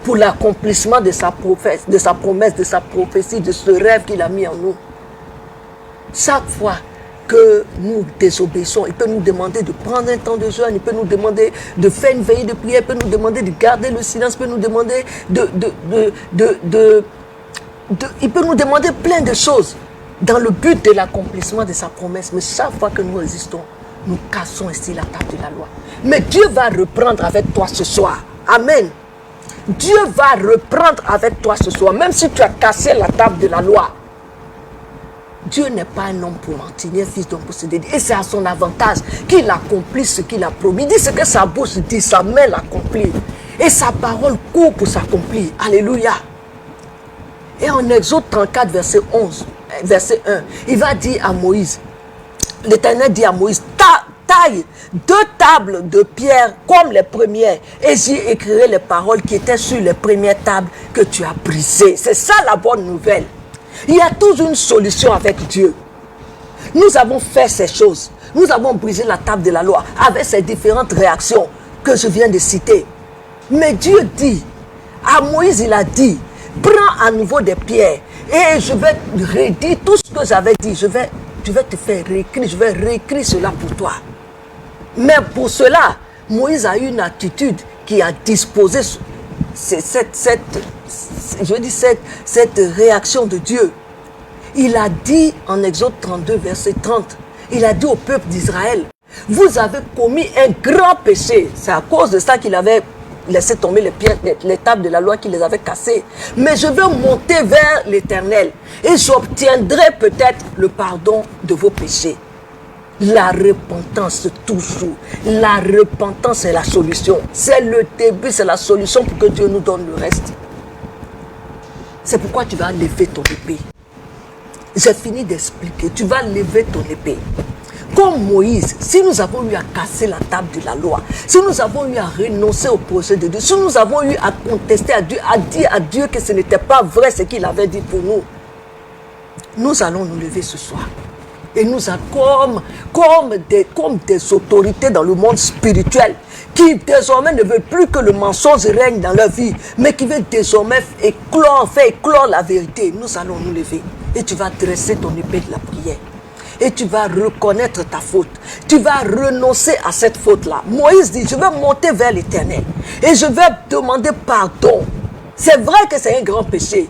pour l'accomplissement de sa promesse, de sa prophétie, de ce rêve qu'il a mis en nous. Chaque fois que nous désobéissons, il peut nous demander de prendre un temps de jeûne, il peut nous demander de faire une veillée de prière, il peut nous demander de garder le silence, il peut nous demander il peut nous demander plein de choses dans le but de l'accomplissement de sa promesse. Mais chaque fois que nous résistons, nous cassons ici la table de la loi. Mais Dieu va reprendre avec toi ce soir. Amen. Dieu va reprendre avec toi ce soir, même si tu as cassé la table de la loi. Dieu n'est pas un homme pour mentir, ni un fils d'homme pour se dédier. Et c'est à son avantage qu'il accomplit ce qu'il a promis. Il dit ce que sa bouche dit, sa main l'accomplit. Et sa parole court pour s'accomplir. Alléluia. Et en Exode 34, verset 1, il va dire à Moïse, l'Éternel dit à Moïse, taille 2 tables de pierre comme les premières, et j'y écrirai les paroles qui étaient sur les premières tables que tu as brisées. C'est ça la bonne nouvelle. Il y a toujours une solution avec Dieu. Nous avons fait ces choses. Nous avons brisé la table de la loi avec ces différentes réactions que je viens de citer. Mais Dieu dit, à Moïse il a dit, prends à nouveau des pierres et je vais redire tout ce que j'avais dit. Je vais te faire réécrire, je vais réécrire cela pour toi. Mais pour cela, Moïse a eu une attitude qui a disposé cette réaction de Dieu. Il a dit en Exode 32, verset 30, il a dit au peuple d'Israël, vous avez commis un grand péché. C'est à cause de ça qu'il avait laissé tomber les tables de la loi, qu'il les avait cassées. Mais je veux monter vers l'Éternel et j'obtiendrai peut-être le pardon de vos péchés. La repentance toujours. La repentance est la solution. C'est le début, c'est la solution pour que Dieu nous donne le reste. C'est pourquoi tu vas lever ton épée. J'ai fini d'expliquer. Tu vas lever ton épée. Comme Moïse, si nous avons eu à casser la table de la loi, si nous avons eu à renoncer au projet de Dieu, si nous avons eu à contester à Dieu, à dire à Dieu que ce n'était pas vrai ce qu'il avait dit pour nous, nous allons nous lever ce soir. Et nous avons comme des autorités dans le monde spirituel qui désormais ne veulent plus que le mensonge règne dans leur vie, mais qui veulent désormais faire éclore la vérité. Nous allons nous lever et tu vas dresser ton épée de la prière. Et tu vas reconnaître ta faute. Tu vas renoncer à cette faute-là. Moïse dit, je vais monter vers l'Éternel et je vais demander pardon. C'est vrai que c'est un grand péché,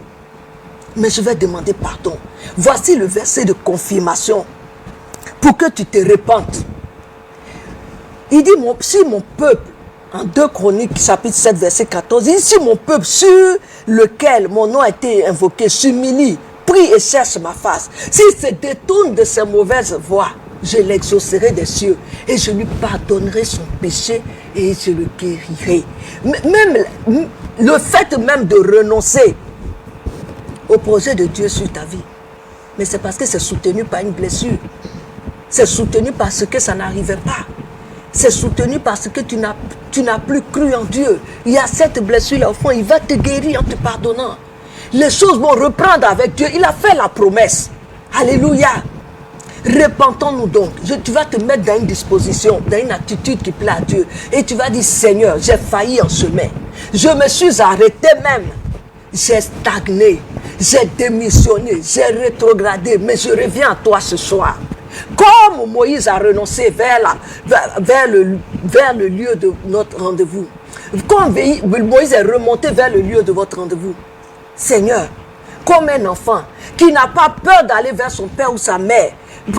mais je vais demander pardon. Voici le verset de confirmation pour que tu te repentes. Il dit, si mon peuple, en 2 Chroniques, chapitre 7, verset 14, il dit, si mon peuple sur lequel mon nom a été invoqué s'humilie, prie et cherche ma face, s'il se détourne de ses mauvaises voies, je l'exaucerai des cieux et je lui pardonnerai son péché et je le guérirai. Même le fait même de renoncer au projet de Dieu sur ta vie, mais c'est parce que c'est soutenu par une blessure. C'est soutenu parce que ça n'arrivait pas. C'est soutenu parce que tu n'as plus cru en Dieu. Il y a cette blessure-là au fond, il va te guérir en te pardonnant. Les choses vont reprendre avec Dieu. Il a fait la promesse. Alléluia. Repentons-nous donc. Tu vas te mettre dans une disposition, dans une attitude qui plaît à Dieu. Et tu vas dire, Seigneur, j'ai failli en chemin. Je me suis arrêté même. J'ai stagné. J'ai démissionné. J'ai rétrogradé. Mais je reviens à toi ce soir. Comme Moïse a renoncé vers le lieu de notre rendez-vous. Comme Moïse est remonté vers le lieu de votre rendez-vous. Seigneur, comme un enfant qui n'a pas peur d'aller vers son père ou sa mère,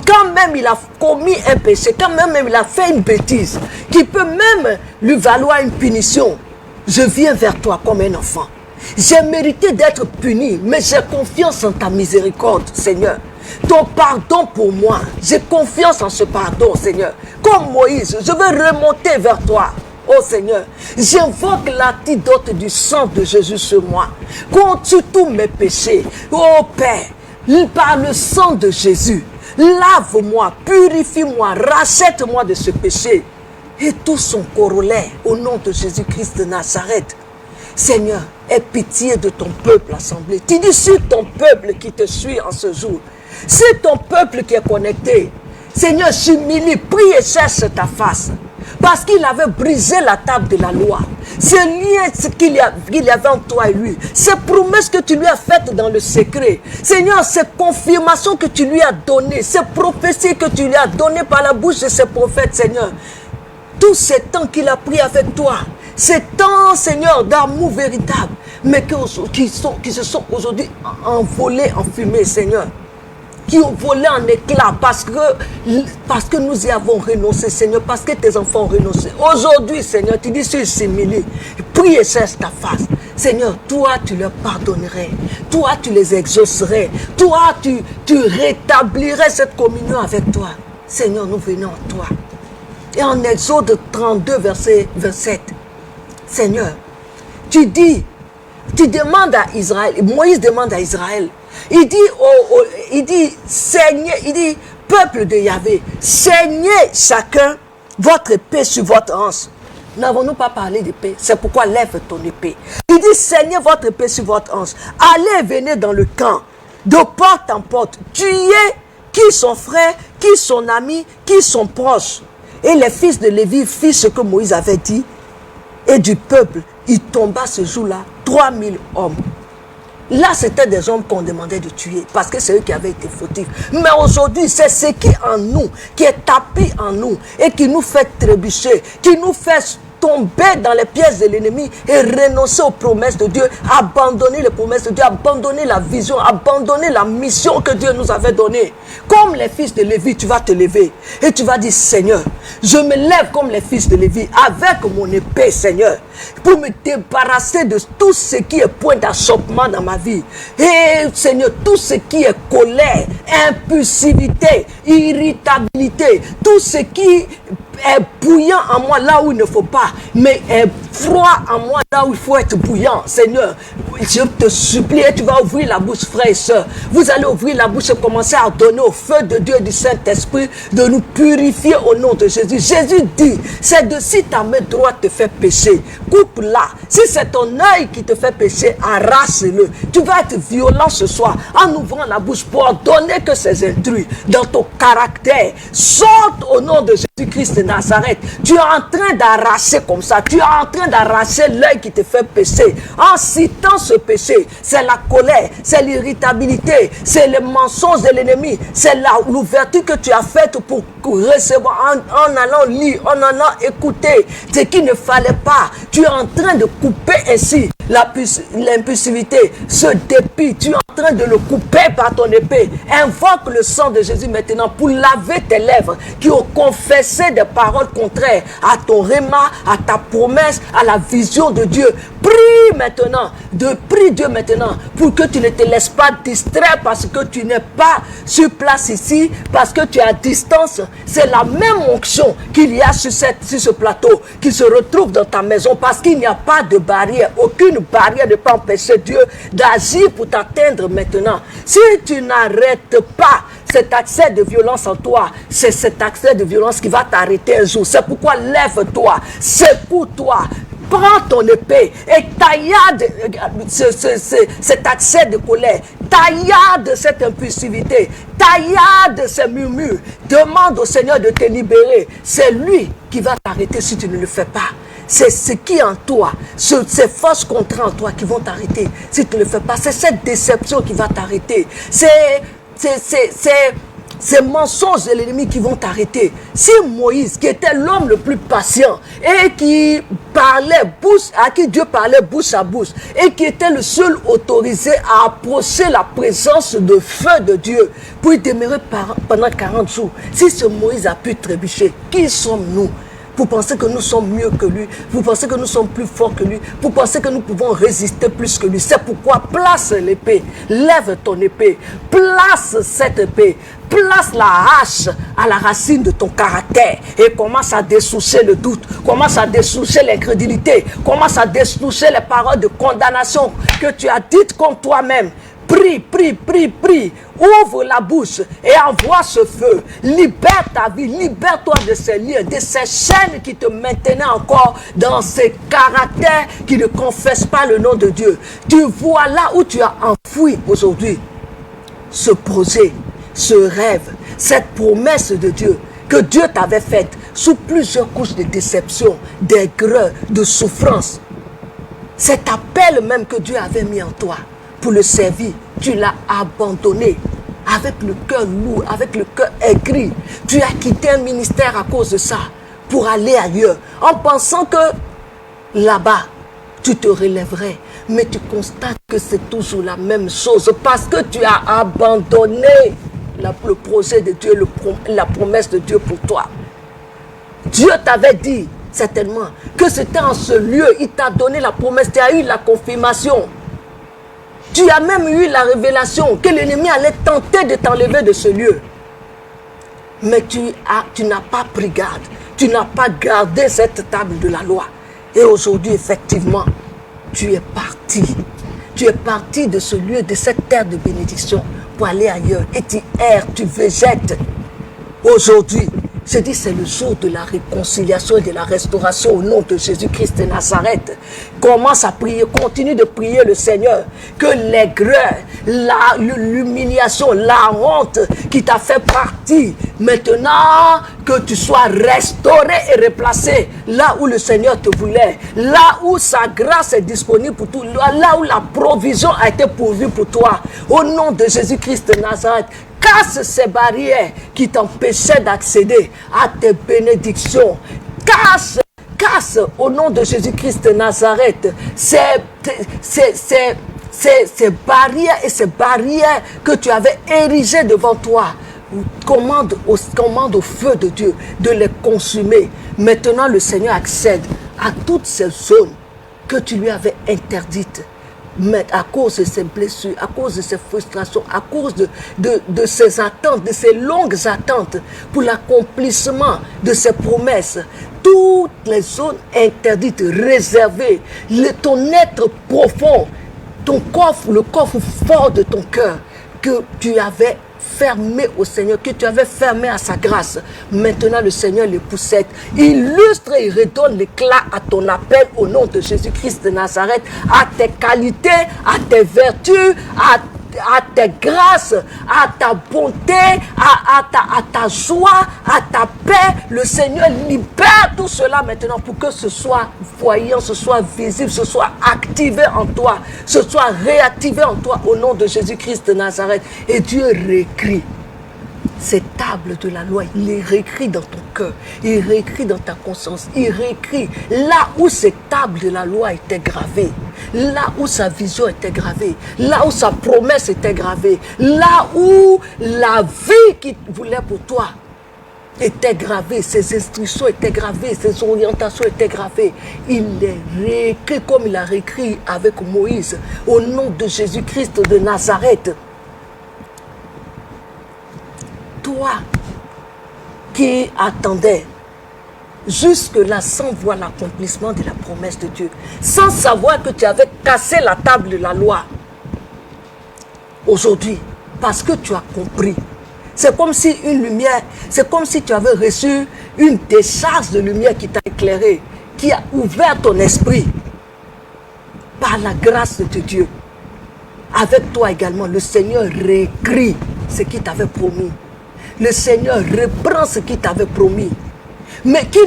quand même il a commis un péché, quand même il a fait une bêtise, qui peut même lui valoir une punition, je viens vers toi comme un enfant. J'ai mérité d'être puni, mais j'ai confiance en ta miséricorde, Seigneur. Ton pardon pour moi, j'ai confiance en ce pardon, Seigneur. Comme Moïse, je veux remonter vers toi. Oh Seigneur, j'invoque l'antidote du sang de Jésus sur moi, contre tous mes péchés. Oh Père, par le sang de Jésus, lave-moi, purifie-moi, rachète-moi de ce péché. Et tout son corollaire, au nom de Jésus-Christ de Nazareth. Seigneur, aie pitié de ton peuple assemblé. Tu dis sur ton peuple qui te suit en ce jour. C'est ton peuple qui est connecté. Seigneur, s'humilie, prie et cherche ta face. Parce qu'il avait brisé la table de la loi. Ce lien qu'il y avait entre toi et lui. Ces promesses que tu lui as faites dans le secret. Seigneur, ces confirmations que tu lui as données. Ces prophéties que tu lui as données par la bouche de ses prophètes, Seigneur. Tous ces temps qu'il a pris avec toi. Ces temps, Seigneur, d'amour véritable. Mais qui se sont aujourd'hui envolés en fumée, Seigneur. Qui ont volé en éclats parce que nous y avons renoncé, Seigneur, parce que tes enfants ont renoncé. Aujourd'hui, Seigneur, tu dis sur Simili, prie et cherche ta face. Seigneur, toi, tu leur pardonnerais. Toi, tu les exaucerais. Toi, tu rétablirais cette communion avec toi. Seigneur, nous venons à toi. Et en Exode 32, verset 27, Seigneur, tu demandes à Israël, Moïse demande à Israël, il dit, saignez, il dit, peuple de Yahvé, saignez chacun votre épée sur votre hanche. N'avons-nous pas parlé d'épée? C'est pourquoi lève ton épée. Il dit, saignez votre épée sur votre hanche. Allez et venez dans le camp, de porte en porte. Tuez qui sont frères, qui sont amis, qui sont proches. Et les fils de Lévi firent ce que Moïse avait dit. Et du peuple, il tomba ce jour-là 3000 hommes. Là, c'était des hommes qu'on demandait de tuer parce que c'est eux qui avaient été fautifs. Mais aujourd'hui, c'est ce qui est en nous, qui est tapis en nous et qui nous fait trébucher, qui nous fait tomber dans les pièges de l'ennemi et renoncer aux promesses de Dieu, abandonner les promesses de Dieu, abandonner la vision, abandonner la mission que Dieu nous avait donnée. Comme les fils de Lévi, tu vas te lever et tu vas dire, Seigneur, je me lève comme les fils de Lévi avec mon épée, Seigneur, pour me débarrasser de tout ce qui est point d'achoppement dans ma vie. Et Seigneur, tout ce qui est colère, impulsivité, irritabilité, tout ce qui est bouillant en moi là où il ne faut pas, mais est froid en moi là où il faut être bouillant. Seigneur, je te supplie, et tu vas ouvrir la bouche, frères et sœurs. Vous allez ouvrir la bouche et commencer à donner au feu de Dieu et du Saint-Esprit de nous purifier au nom de Jésus. Jésus dit, c'est de si ta main droite te fait pécher, coupe-la. Si c'est ton œil qui te fait pécher, arrache-le. Tu vas être violent ce soir en ouvrant la bouche pour ordonner que ces intrus dans ton caractère sortent au nom de Jésus-Christ de Nazareth. Tu es en train d'arracher comme ça. Tu es en train d'arracher l'œil qui te fait pécher. En citant ce péché, c'est la colère, c'est l'irritabilité, c'est le mensonge de l'ennemi, c'est l'ouverture que tu as faite pour recevoir en allant lire, en allant écouter ce qu'il ne fallait pas. Tu es en train de couper ainsi l'impulsivité, ce dépit. Tu es en train de le couper par ton épée. Invoque le sang de Jésus maintenant pour laver tes lèvres qui ont confessé des paroles contraires à ton réma, à ta promesse, à la vision de Dieu. Prie maintenant, prie Dieu maintenant pour que tu ne te laisses pas distraire parce que tu n'es pas sur place ici, parce que tu es à distance. C'est la même onction qu'il y a sur ce plateau qui se retrouve dans ta maison parce qu'il n'y a pas de barrière. Aucune barrière ne peut empêcher Dieu d'agir pour t'atteindre maintenant. Si tu n'arrêtes pas cet accès de violence en toi, c'est cet accès de violence qui va t'arrêter un jour. C'est pourquoi lève-toi, secoue-toi, prends ton épée et taillade cet accès de colère, taillade cette impulsivité, taillade ces murmures. Demande au Seigneur de te libérer. C'est lui qui va t'arrêter si tu ne le fais pas. C'est ce qui est en toi, ces forces contraires en toi qui vont t'arrêter si tu ne le fais pas. C'est cette déception qui va t'arrêter. Ces mensonges de l'ennemi qui vont t'arrêter. Si Moïse, qui était l'homme le plus patient et qui parlait à qui Dieu parlait bouche à bouche et qui était le seul autorisé à approcher la présence de feu de Dieu pour y demeurer pendant 40 jours, si ce Moïse a pu trébucher, qui sommes-nous? Vous pensez que nous sommes mieux que lui? Vous pensez que nous sommes plus forts que lui? Vous pensez que nous pouvons résister plus que lui? C'est pourquoi place l'épée, lève ton épée, place cette épée, place la hache à la racine de ton caractère et commence à dessoucher le doute, commence à dessoucher l'incrédulité, commence à dessoucher les paroles de condamnation que tu as dites contre toi-même. Prie, prie, prie, prie. Ouvre la bouche et envoie ce feu. Libère ta vie, libère-toi de ces liens, de ces chaînes qui te maintenaient encore dans ces caractères qui ne confessent pas le nom de Dieu. Tu vois là où tu as enfoui aujourd'hui ce projet, ce rêve, cette promesse de Dieu que Dieu t'avait faite sous plusieurs couches de déception, d'aigreur, de souffrance. Cet appel même que Dieu avait mis en toi pour le servir, tu l'as abandonné avec le cœur lourd, avec le cœur aigri. Tu as quitté un ministère à cause de ça pour aller ailleurs en pensant que là-bas tu te relèverais, mais tu constates que c'est toujours la même chose parce que tu as abandonné le projet de Dieu, la promesse de Dieu pour toi. Dieu t'avait dit certainement que c'était en ce lieu, il t'a donné la promesse, tu as eu la confirmation. Tu as même eu la révélation que l'ennemi allait tenter de t'enlever de ce lieu. Mais tu n'as pas pris garde. Tu n'as pas gardé cette table de la loi. Et aujourd'hui, effectivement, tu es parti. Tu es parti de ce lieu, de cette terre de bénédiction pour aller ailleurs. Et tu erres, tu végètes. Aujourd'hui, je dis c'est le jour de la réconciliation et de la restauration au nom de Jésus-Christ de Nazareth. Commence à prier, continue de prier le Seigneur. Que l'aigreur, l'humiliation, la honte qui t'a fait partir, maintenant que tu sois restauré et replacé là où le Seigneur te voulait, là où sa grâce est disponible pour tout, là où la provision a été pourvue pour toi. Au nom de Jésus-Christ de Nazareth, casse ces barrières qui t'empêchaient d'accéder à tes bénédictions. Casse casse au nom de Jésus-Christ de Nazareth ces barrières et ces barrières que tu avais érigées devant toi. Commande au feu de Dieu de les consumer. Maintenant, le Seigneur accède à toutes ces zones que tu lui avais interdites. Mais à cause de ses blessures, à cause de ses frustrations, à cause de ses attentes, de ses longues attentes pour l'accomplissement de ses promesses, toutes les zones interdites, réservées, ton être profond, ton coffre, le coffre fort de ton cœur que tu avais fermé au Seigneur, que tu avais fermé à sa grâce. Maintenant, le Seigneur les poussette, illustre et redonne l'éclat à ton appel au nom de Jésus-Christ de Nazareth, à tes qualités, à tes vertus, à tes grâces, à ta bonté, à ta joie, à ta paix. Le Seigneur libère tout cela maintenant pour que ce soit voyant, ce soit visible, ce soit activé en toi, ce soit réactivé en toi au nom de Jésus-Christ de Nazareth. Et Dieu réécrit ces tables de la loi, il les réécrit dans ton cœur, il réécrit dans ta conscience, il réécrit là où ces tables de la loi étaient gravées, là où sa vision était gravée, là où sa promesse était gravée, là où la vie qu'il voulait pour toi était gravée, ses instructions étaient gravées, ses orientations étaient gravées. Il les réécrit comme il a réécrit avec Moïse, au nom de Jésus-Christ de Nazareth. Toi qui attendais jusque-là sans voir l'accomplissement de la promesse de Dieu, sans savoir que tu avais cassé la table de la loi, aujourd'hui, parce que tu as compris, c'est comme si une lumière, c'est comme si tu avais reçu une décharge de lumière qui t'a éclairé, qui a ouvert ton esprit par la grâce de Dieu. Avec toi également, le Seigneur réécrit ce qu'il t'avait promis. Le Seigneur reprend ce qu'il t'avait promis. Mais que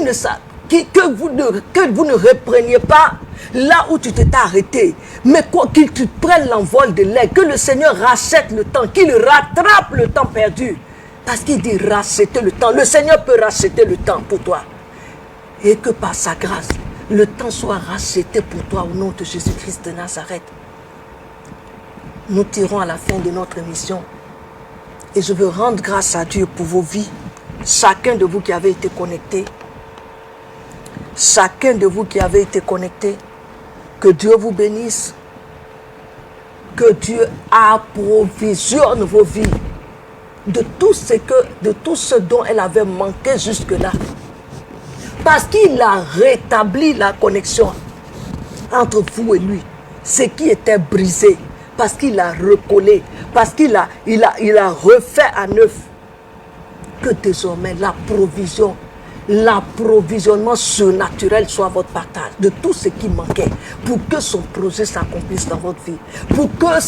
vous ne repreniez pas là où tu t'es arrêté. Mais qu'il tu prennes l'envol de l'air. Que le Seigneur rachète le temps. Qu'il rattrape le temps perdu. Parce qu'il dit racheter le temps. Le Seigneur peut racheter le temps pour toi. Et que par sa grâce, le temps soit racheté pour toi au nom de Jésus-Christ de Nazareth. Nous tirons à la fin de notre émission. Et je veux rendre grâce à Dieu pour vos vies. Chacun de vous qui avez été connecté. Chacun de vous qui avez été connecté. Que Dieu vous bénisse. Que Dieu approvisionne vos vies. De tout ce dont elle avait manqué jusque-là. Parce qu'il a rétabli la connexion entre vous et lui. Ce qui était brisé. Parce qu'il a recollé, parce qu'il a refait à neuf. Que désormais l'approvisionnement surnaturel soit votre partage de tout ce qui manquait pour que son projet s'accomplisse dans votre vie, pour que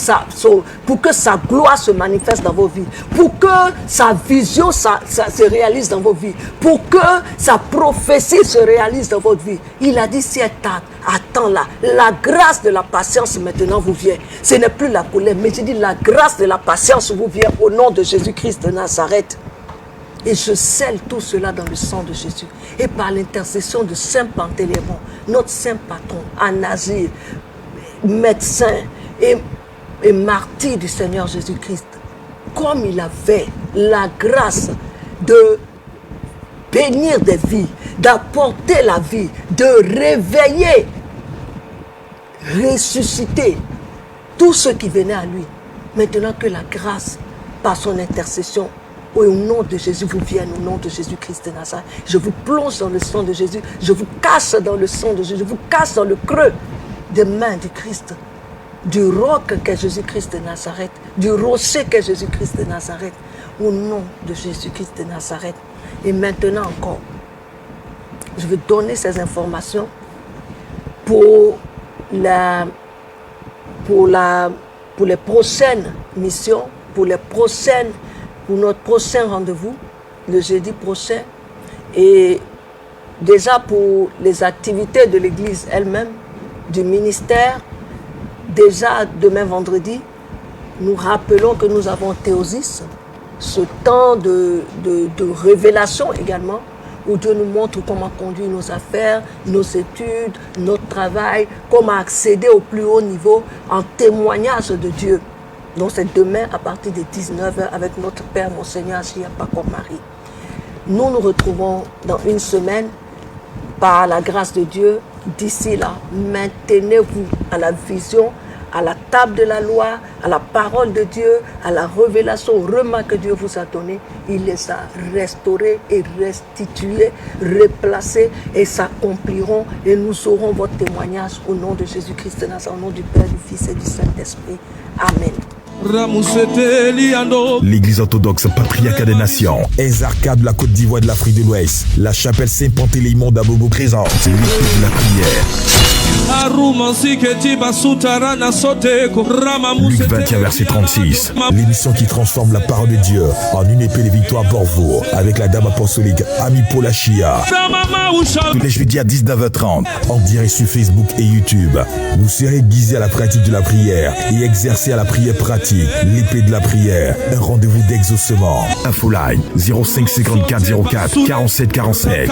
sa gloire se manifeste dans vos vies, pour que sa vision se réalise dans vos vies, pour que sa prophétie se réalise dans votre vie. Il a dit, si elle tarde, attends-la. La grâce de la patience maintenant vous vient. Ce n'est plus la colère, mais je dis la grâce de la patience vous vient au nom de Jésus-Christ de Nazareth. Et je scelle tout cela dans le sang de Jésus. Et par l'intercession de Saint Panthélémon, notre saint patron, Anazir, médecin et martyr du Seigneur Jésus-Christ, comme il avait la grâce de bénir des vies, d'apporter la vie, de réveiller, ressusciter tous ceux qui venaient à lui. Maintenant que la grâce, par son intercession, au nom de Jésus, vous vienne au nom de Jésus-Christ de Nazareth. Je vous plonge dans le sang de Jésus. Je vous cache dans le sang de Jésus. Je vous cache dans le creux des mains du Christ. Du roc qu'est Jésus-Christ de Nazareth. Du rocher qu'est Jésus-Christ de Nazareth. Au nom de Jésus-Christ de Nazareth. Et maintenant encore, je vais donner ces informations pour les prochaines missions, pour notre prochain rendez-vous, le jeudi prochain, et déjà pour les activités de l'Église elle-même, du ministère, déjà demain vendredi, nous rappelons que nous avons Théosis, ce temps de révélation également, où Dieu nous montre comment conduire nos affaires, nos études, notre travail, comment accéder au plus haut niveau en témoignage de Dieu. Donc c'est demain à partir de 19h avec notre Père Monseigneur Chia Pakomari. Nous nous retrouvons dans une semaine par la grâce de Dieu. D'ici là, maintenez-vous à la vision, à la table de la loi, à la parole de Dieu, à la révélation, aux remarques que Dieu vous a données. Il les a restaurées et restituées, replacées et s'accompliront. Et nous aurons votre témoignage au nom de Jésus-Christ, au nom du Père, du Fils et du Saint-Esprit. Amen. L'église orthodoxe patriarcat des nations, Ezarka de la Côte d'Ivoire de l'Afrique de l'Ouest, la chapelle Saint-Pantélémon d'Abobo présente l'épée de la prière. Luc 21 verset 36, l'émission qui transforme la parole de Dieu en une épée de victoire pour vous, avec la dame apostolique Ami Polachia. Tous les jeudis à 19h30, en direct sur Facebook et YouTube. Vous serez guidés à la pratique de la prière et exercés à la prière pratique, l'épée de la prière, un rendez-vous d'exaucement. Infoline 05 54 04 47 47.